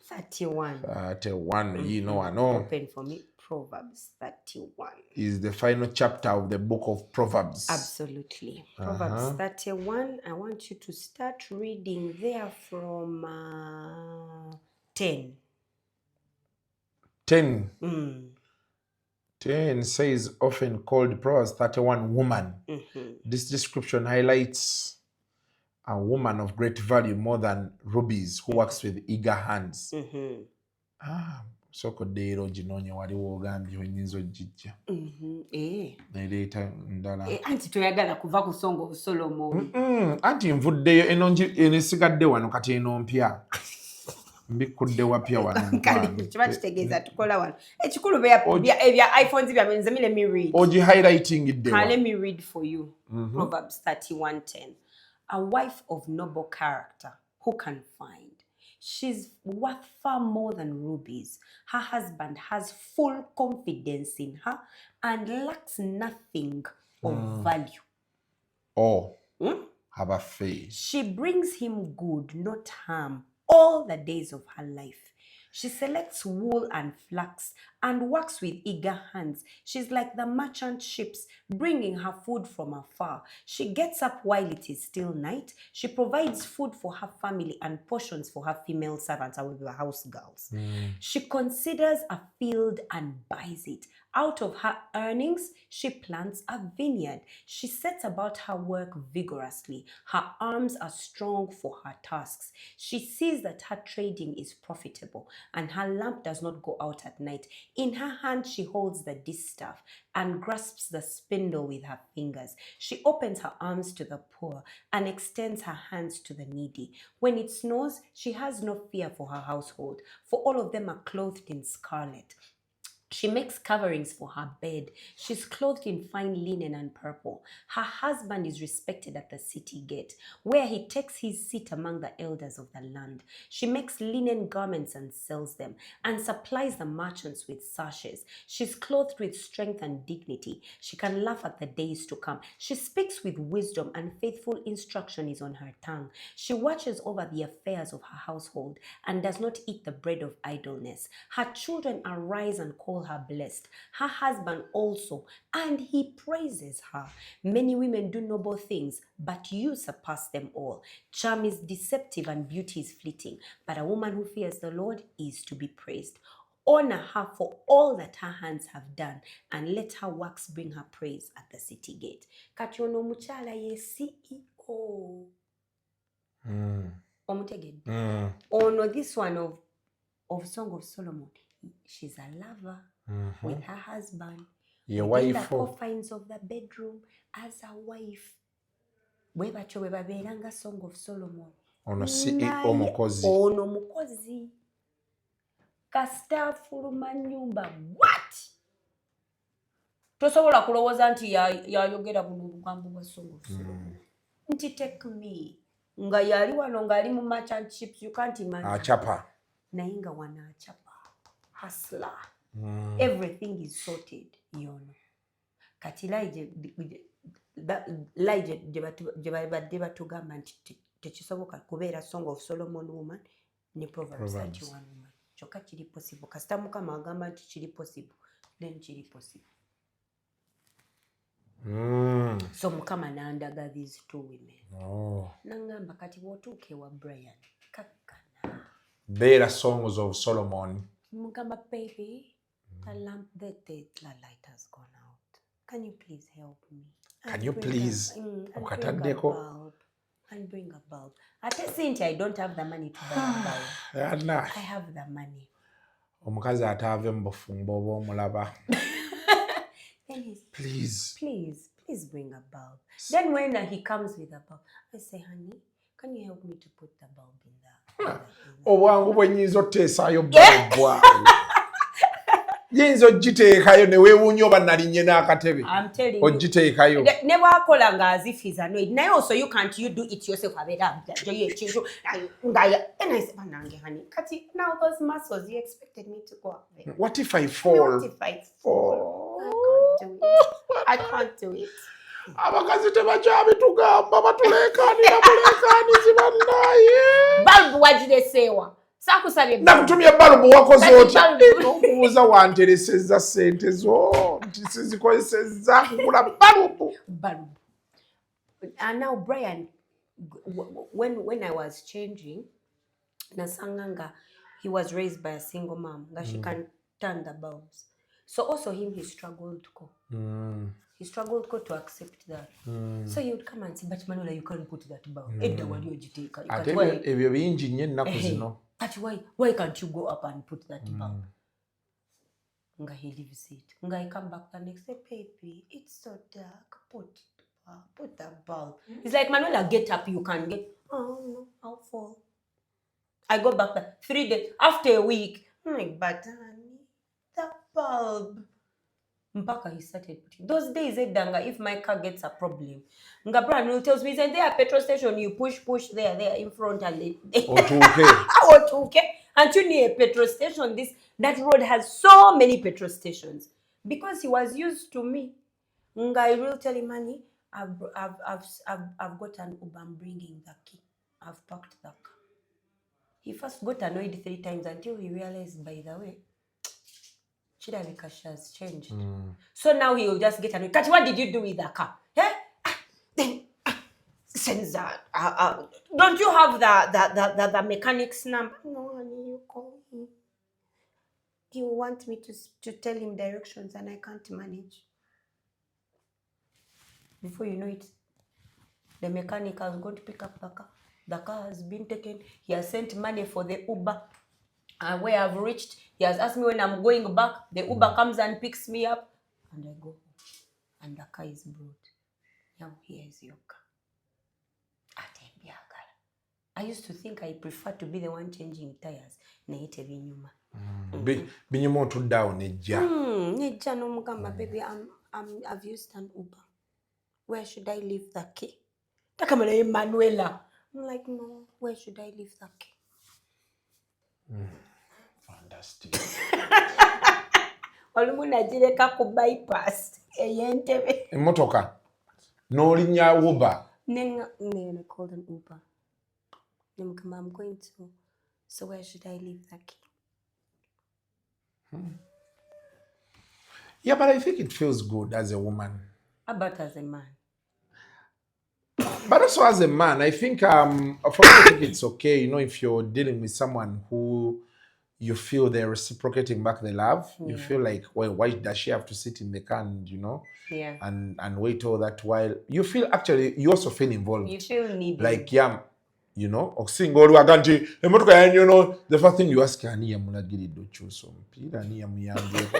[SPEAKER 5] 31.
[SPEAKER 6] 31. You know, I know.
[SPEAKER 5] Open for me. Proverbs 31
[SPEAKER 6] is the final chapter of the book of Proverbs.
[SPEAKER 5] Absolutely. Proverbs 31. I want you to start reading there from 10.
[SPEAKER 6] 10. 10 says, often called Proverbs 31 woman. This description highlights a woman of great value more than rubies who works with eager hands. Soko deero ginonye waliwo ogambye oyinza ogijja. Nereeta ndala.
[SPEAKER 5] Anti toyagala kuva ku Song of Solomon.
[SPEAKER 6] Anti nvuddeyo eno esigadde wano kati eno mpya. Mbikudde wapya wano.
[SPEAKER 5] Kali kiba kitegeeza tukola wano. Ekikulu ebya iPhones bya nze let me read.
[SPEAKER 6] Ogi highlighting iddewa.
[SPEAKER 5] Let me read for you. Proverbs 31:10. A wife of noble character, who can find? She's worth far more than rubies. Her husband has full confidence in her and lacks nothing of value.
[SPEAKER 6] Have a faith.
[SPEAKER 5] She brings him good, not harm, all the days of her life. She selects wool and flax and works with eager hands. She's like the merchant ships, bringing her food from afar. She gets up while it is still night. She provides food for her family and portions for her female servants, her house girls. She considers a field and buys it. Out of her earnings, she plants a vineyard. She sets about her work vigorously. Her arms are strong for her tasks. She sees that her trading is profitable and her lamp does not go out at night. In her hand, she holds the distaff and grasps the spindle with her fingers. She opens her arms to the poor and extends her hands to the needy. When it snows, she has no fear for her household, for all of them are clothed in scarlet. She makes coverings for her bed. She's clothed in fine linen and purple. Her husband is respected at the city gate, where he takes his seat among the elders of the land. She makes linen garments and sells them, and supplies the merchants with sashes. She's clothed with strength and dignity. She can laugh at the days to come. She speaks with wisdom, and faithful instruction is on her tongue. She watches over the affairs of her household, and does not eat the bread of idleness. Her children arise and call her blessed, her husband also, and he praises her. Many women do noble things, but you surpass them all. Charm is deceptive and beauty is fleeting, but a woman who fears the Lord is to be praised. Honor her for all that her hands have done, and let her works bring her praise at the city gate. Kati ono mukyala ye CEO. Omutegedde. Ono this one of Song of Solomon. She's a lover with her husband.
[SPEAKER 6] Your
[SPEAKER 5] within
[SPEAKER 6] wife.
[SPEAKER 5] the confines of the bedroom as a wife. Bwebatyo bwe babeeranga Song of Solomon.
[SPEAKER 6] Ono CEO mukozi.
[SPEAKER 5] Ono mukozi. Kasita fuluma nnyumba. What? Tosobola kulowooza nti yayogera buno obugambo bwa Song of Solomon. Nti take me. Nga yali wano ng'ali mu merchant ships, you can't imagine.
[SPEAKER 6] Achapa.
[SPEAKER 5] Naye nga wana achapa. Hustler. Everything is sorted, yono. Kati laije gye badde batugamba nti tekisoboka kubeera Song of Solomon woman ne Proverbs 31 woman. choka chiri possible. Kasita mukama agamba nti chiri possible, then chiri possible. So mukama nandaga these two women. Nangamba kati wotuuke wa Brian kakkana.
[SPEAKER 6] Beera Songs of Solomon.
[SPEAKER 5] Mugamba, baby, the lamp, the light has gone out. Can you please help me?
[SPEAKER 6] Can you please?
[SPEAKER 5] And bring a bulb. At Cynthia, I don't have the money to buy a bulb. I have the money.
[SPEAKER 6] Omukazi atave mbufumbo bw'omulaba. Please
[SPEAKER 5] bring a bulb. Then when he comes with a bulb, I say, honey, can you help me to put the bulb in there?
[SPEAKER 6] Obwangu bwenyiza oteesaayo bulb bwawe. Yinza ogiteekayo ne weewuunya oba nalinnye n'akatebe.
[SPEAKER 5] I'm telling you.
[SPEAKER 6] Ogiteekayo.
[SPEAKER 5] Ne bwakolanga as if he's annoyed. Naye also you can't you do it yourself abeera ajayo ekintu ngaya. And I said, banange honey, kati now those muscles you expected me to go up there.
[SPEAKER 6] What if I fall?
[SPEAKER 5] What if I fall? I can't do it.
[SPEAKER 6] Abakazi tebakyabitugamba batuleekaanira buleekaanizi bannaye.
[SPEAKER 5] Bulb wagireseewa. Sakusabye bulb.
[SPEAKER 6] Nakutumye bulb wakoze otya? Okubuuza wanteresezza ssente zo nti sizikozesezza kugula bulb.
[SPEAKER 5] And now Brian, when I was changing, nasanganga he was raised by a single mom. That she can turn the bulbs. So also him, he struggled He struggled to accept that. So he would come and say, but Manuela, you can't put that bulb.
[SPEAKER 6] Ebyo bingi nnyo ennaku zino.
[SPEAKER 5] But why can't you go up and put that bulb? Nga he leaves it. Nga I come back the next day, baby, it's so dark. Put that bulb. He's like, Manuela, get up, you can get. Oh no, I'll fall. I go back there 3 days. After a week, I'm like, but honey, that bulb. Mpaka he started putting. Those days, if my car gets a problem, Nga Brian tells me, there a petrol station, you push there in front and they. Okay. And you need a petrol station. That road has so many petrol stations because he was used to me. Nga I will tell him, honey, I've got an Uber. I'm bringing the key. I've parked the car. He first got annoyed 3 times until he realized, by the way, Chidavika has changed. So now he will just get annoyed. Kati, what did you do with the car? Then sends that. Don't you have the mechanic's number? No, honey, you call him. You want me to tell him directions and I can't manage. Before you know it, the mechanic has gone to pick up the car. The car has been taken. He has sent money for the Uber. And where I've reached, he has asked me when I'm going back. The Uber comes and picks me up. And I go home. And the car is brought. Now here is your car. I used to think I prefer to be the one changing tires. Naite binyuma.
[SPEAKER 6] Binyuma otuddawo nejja.
[SPEAKER 5] Nejja n'omugamba, baby, I've used an Uber. Where should I leave the key? Takamala Manuela. I'm like, no, where should I leave the key?
[SPEAKER 6] Fantastic.
[SPEAKER 5] Olumuna jireka ku bypass eyentebe.
[SPEAKER 6] Emotoka. N'olinnya Uber.
[SPEAKER 5] Nenga I called an Uber. Nemukama, I'm going to. So where should I leave the key?
[SPEAKER 6] Yeah, but I think it feels good as a woman.
[SPEAKER 5] How about as a man?
[SPEAKER 6] But also as a man, I think for me, I think it's okay, if you're dealing with someone who you feel they're reciprocating back the love. You feel like, well, why does she have to sit in the car and and wait all that while? You feel you also feel involved.
[SPEAKER 5] You feel needy.
[SPEAKER 6] Like okusinga oliwaga nti emotoka yanyono, the first thing you ask, ani yamulagiridde okyusa omupiira, ani yamuyambyeko,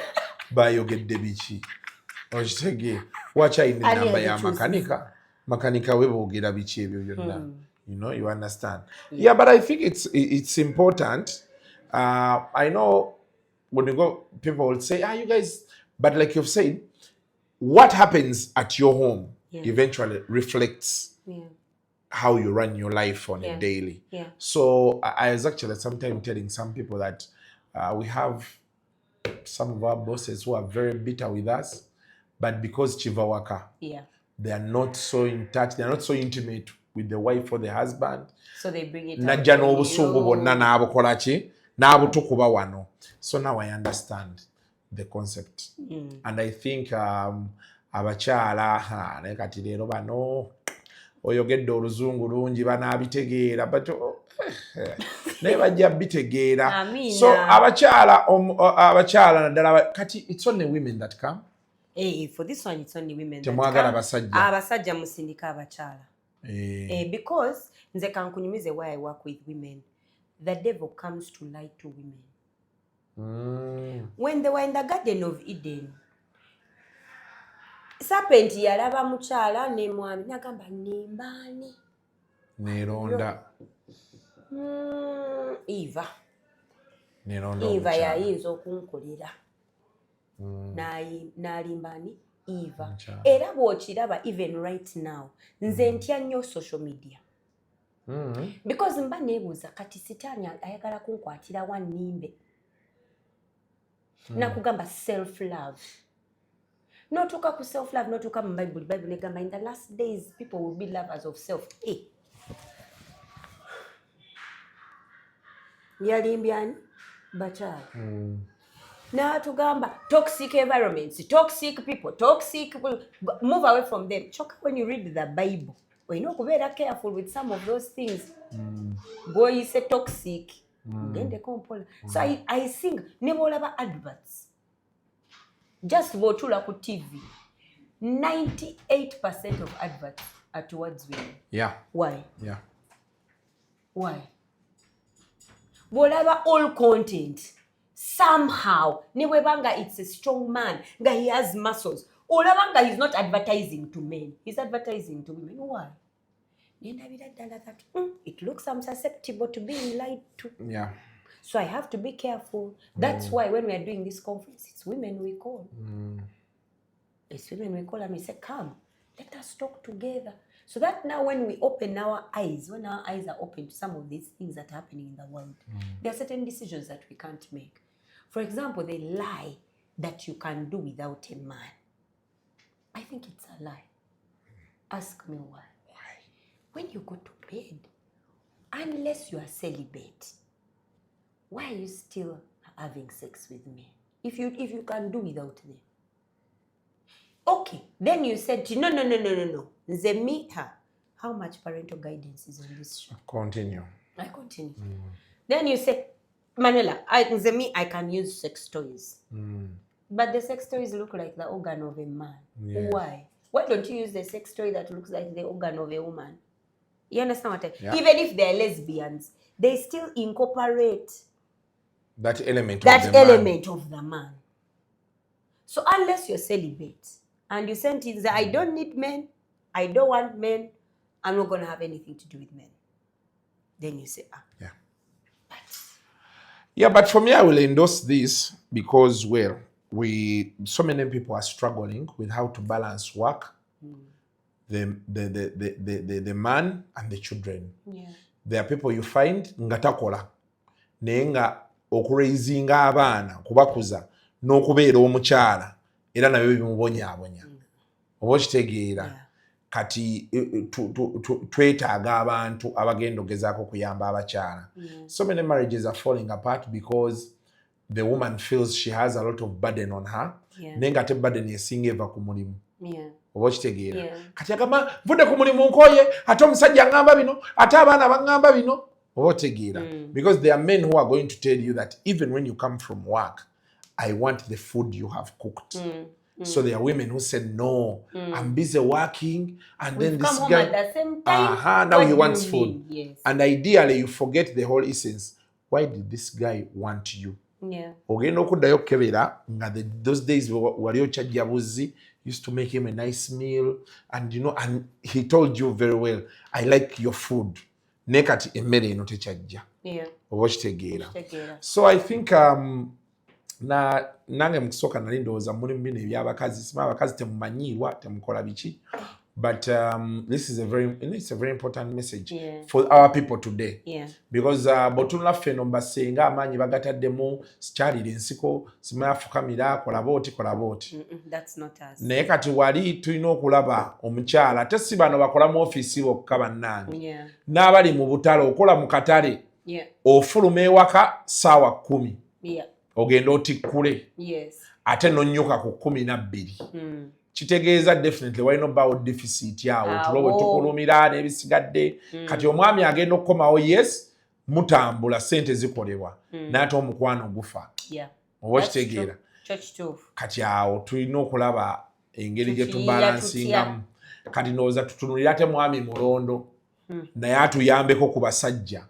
[SPEAKER 6] bayogedde biki, okitege, wakyayina enamba ya makanika we boogera biki ebyo byonna. You understand? Yeah, but I think it's important. I know when you go, people will say, you guys, but like you've said, what happens at your home eventually reflects how you run your life on a daily. So I was actually sometimes telling some people that we have some of our bosses who are very bitter with us, but because Chivawaka, they are not so in touch, they are not so intimate with the wife or the husband.
[SPEAKER 5] So they bring it
[SPEAKER 6] Najja n'obusungu bonna n'abukola ki n'abutukuba wano. So now I understand the concept. And I think abakyala naye kati leero bano oyogedde oluzungu lungi banaabitegeera but naye bajja bitegeera. So abakyala naddala kati it's only women that come.
[SPEAKER 5] For this one it's only women
[SPEAKER 6] temwagala abasajja.
[SPEAKER 5] Abasajja musindika abakyala. Because nze kankunyumize why I work with women. The devil comes to lie to women. When they were in the Garden of Eden, serpent yalaba mukyala ne mwami nagamba nimbani
[SPEAKER 6] neronda
[SPEAKER 5] Eva
[SPEAKER 6] mukyala.
[SPEAKER 5] yayinza okunkolera n'alimbani Eva. Era bw'okiraba even right now nze ntya nnyo social media. Because mba neebuuza kati sitaani ayagala kunkwatira wa nnimbe. Nakugamba self-love. Notuuka ku self-love, notuuka mu Bible negamba in the last days people will be lovers of self. Yalimbyani bakyala. Natugamba toxic environments, toxic people, move away from them. Choka when you read the Bible. We know kubeera careful with some of those things. Boy is a toxic. So I sing nebolaba adverts. Just botula ku TV. 98% of adverts are towards women.
[SPEAKER 6] Yeah.
[SPEAKER 5] Why?
[SPEAKER 6] Yeah.
[SPEAKER 5] Why? Bolaba all content. Somehow, newebanga it's a strong man, nga he has muscles. Olabanga he's not advertising to men. He's advertising to women. Why? It looks I'm susceptible to being lied to.
[SPEAKER 6] Yeah.
[SPEAKER 5] So I have to be careful. That's why when we are doing this conference, it's women we call. It's women we call and we say, come, let us talk together. So that now when we open our eyes, when our eyes are open to some of these things that are happening in the world, there are certain decisions that we can't make. For example, the lie that you can do without a man. I think it's a lie. Ask me why. When you go to bed, unless you are celibate, why are you still having sex with me? If you can do without them. Okay, then you said, no. Nze her. How much parental guidance is on this show?
[SPEAKER 6] Continue.
[SPEAKER 5] I continue. Then you say, Manuella, I can use sex toys. But the sex toys look like the organ of a man. Yeah. Why? Why don't you use the sex toy that looks like the organ of a woman? You understand what I mean? Yeah. Even if they're lesbians, they still incorporate
[SPEAKER 6] that element
[SPEAKER 5] of the man. So unless you're celibate and you send it, I don't need men, I don't want men, I'm not going to have anything to do with men. Then you say,
[SPEAKER 6] yeah. But for me, I will endorse this because, well, so many people are struggling with how to balance work, the man and the children. Yeah. There are people you find ngatakola nenga okuraising abaana kubakuza n'okubeera omukyala era nabyo bimubonyaabonya oba okitegeera kati twetaaga abantu abagenda ogezaako kuyamba abakyala. So many marriages are falling apart because the woman feels she has a lot of burden on her. Nenga ate burden esinga eva ku mulimu. Oba okitegeera kati agamba nvudde ku mulimu nkoye ate omusajja ngamba bino ate abaana bangamba bino oba otegeera. Because there are men who are going to tell you that even when you come from work, I want the food you have cooked. So there are women who said, no, I'm busy working. And then this
[SPEAKER 5] come
[SPEAKER 6] guy,
[SPEAKER 5] home at the same time.
[SPEAKER 6] Now he wants food.
[SPEAKER 5] Yes.
[SPEAKER 6] And ideally, you forget the whole essence. Why did this guy want you?
[SPEAKER 5] Yeah.
[SPEAKER 6] Those days, Wario Chadjabuzi used to make him a nice meal. And, and he told you very well, I like your food. Nekati emere no techajja.
[SPEAKER 5] Yeah.
[SPEAKER 6] So I think, nange mukisoka nali ndowooza muri mbino ebyabakazi sima abakazi temumanyiirwa temukola biki but this is a very important message for our people today because botunula ffeno mbasenga amaanyi bagataddemu sikyalira ensiko simayafukamira kola booti naye kati wali tulina okulaba omukyala ate si bano bakola mu ofiisi bokka bannange n'abali mu butale okola mu katale ofuluma ewaka saawa 10 ogenda otikkule ate nonnyuka ku 12 kitegeeza definitely walina obbaawo deficit awo tulo bwe tukulumira n'ebisigadde kati omwami agenda okukomawo yes mutambula sente zikolebwa naye ate omukwano gufa oba kitegeera kati awo tulina okulaba engeri gye tubalansingamu kati ndowooza tutunulira ate mwami Mulondo naye atuyambeko ku basajja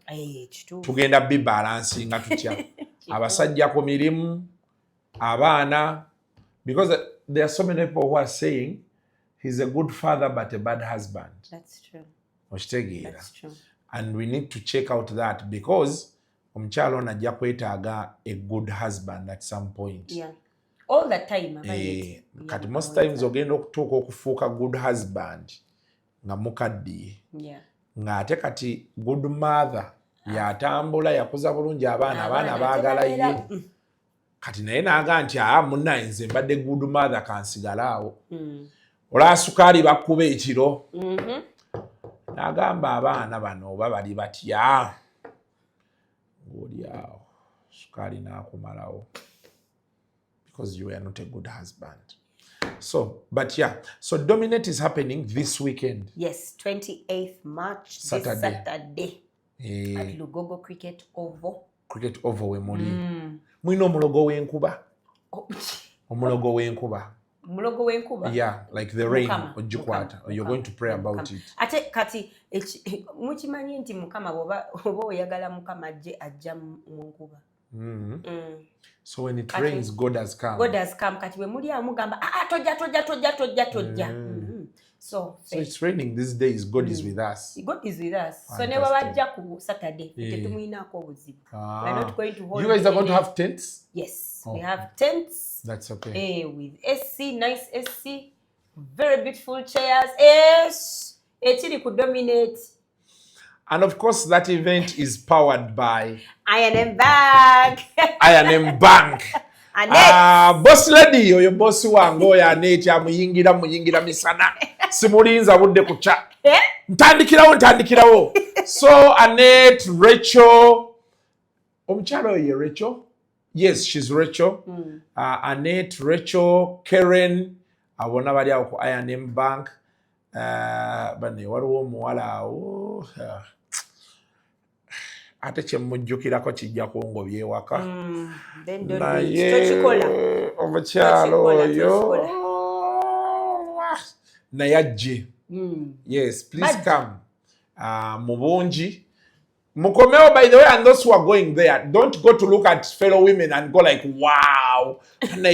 [SPEAKER 6] tugenda bibalansinga tutya abasajja ku mirimu abaana because there are so many people who are saying he's a good father but a bad husband.
[SPEAKER 5] That's true.
[SPEAKER 6] That's true. And we need to check out that because omukyalo najja kwetaaga a good husband at some point.
[SPEAKER 5] Yeah. All the time.
[SPEAKER 6] Kati most times ogenda okutuuka okufuuka good husband nga mukaddiye.
[SPEAKER 5] Yeah.
[SPEAKER 6] Ng'ate kati good mother yatambula yakuza bulungi abaana baagala ye. Kati naye naaga nti munnaye nze mbadde good mother kansigala awo. Olwa sukaali bakkuba ekiro. N'agamba abaana bano oba bali batya. Ng'oli awo sukaali n'akumalawo. Because you are not a good husband. So, but yeah. So Dominate is happening this weekend.
[SPEAKER 5] Yes, 28th March. Saturday. At Lugogo Cricket Oval.
[SPEAKER 6] Cricket Oval we muli. Mwino omulogo w'enkuba. Omulogo w'enkuba.
[SPEAKER 5] Mulogo w'enkuba?
[SPEAKER 6] Yeah, like the rain ogikwata. You're going to pray about it.
[SPEAKER 5] Ate kati mukimanyi nti Mukama oba oyagala Mukama ajja mu nkuba.
[SPEAKER 6] So when it rains, God has come.
[SPEAKER 5] God has come. Kati we muli amugamba tojja. So
[SPEAKER 6] it's raining these days. God is with us.
[SPEAKER 5] God is with us. So never wajja ku Saturday. Tetumuinako obuzibu. We're not going to hold.
[SPEAKER 6] You guys are going to have tents?
[SPEAKER 5] Yes, we have tents.
[SPEAKER 6] That's okay.
[SPEAKER 5] With SC, nice SC, very beautiful chairs. Yes, ekiri ku Dominate.
[SPEAKER 6] And of course, that event is powered by
[SPEAKER 5] I&M Bank.
[SPEAKER 6] I&M Bank. Boss lady, oyo boss wange oyo Annette amuyingira misana. Simulinza budde kucha. Ntandikirawo. So Annette, Rachel. Omukyalo oyo Rachel? Yes, she's Rachel. Annette, Rachel, Karen. Abona bali awo ku I&M Bank. Bane waliwo omuwala awo. Ate kyemujjukirako kijja kungobya ewaka. Naye omukyalo oyo naye ajje. Yes, please come. Mubungi. Mukomeo, by the way, and those who are going there, don't go to look at fellow women and go like, wow, no.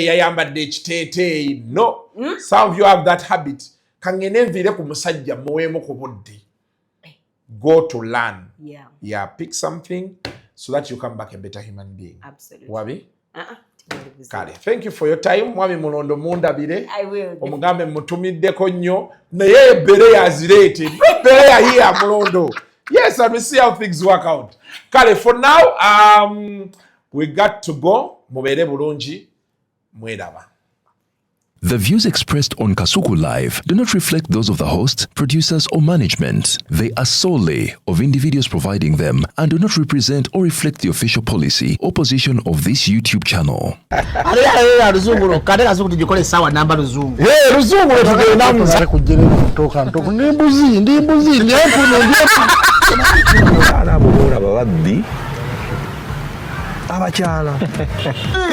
[SPEAKER 6] Some of you have that habit. Go to learn. Yeah, pick something so that you come back a better human being.
[SPEAKER 5] Absolutely.
[SPEAKER 6] Wabi? Kale, thank you for your time. Mwami Mulondo mundabire.
[SPEAKER 5] I will.
[SPEAKER 6] Omugambe mutumiddeko nnyo. Naye ebere yazirete. Ebere yahiya Mulondo. Yes, and we see how things work out. Kale, for now, we got to go. Mubere bulungi. Mwedaba.
[SPEAKER 1] The views expressed on Kasuku Live do not reflect those of the host, producers, or management. They are solely of individuals providing them and do not represent or reflect the official policy or position of this YouTube channel.
[SPEAKER 2] Abakyala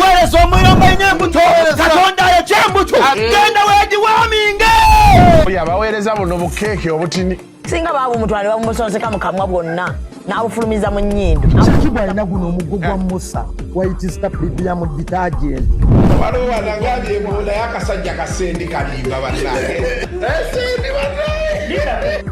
[SPEAKER 2] weereza omuyomba enyembuto katonda yekyembuto genda weegiwaaminge oyo abaweereza buno bukeeke obutini
[SPEAKER 4] singa baabumutwale bamusonseka mu kamwa bwonna n'abufulumiza mu nnyindo
[SPEAKER 3] Kiba alina guno omuggo gwa Musa wayitista premium detergent
[SPEAKER 6] waliwo wanangabye ebola y'akasajja kasendi kalimba bannange esendi bannange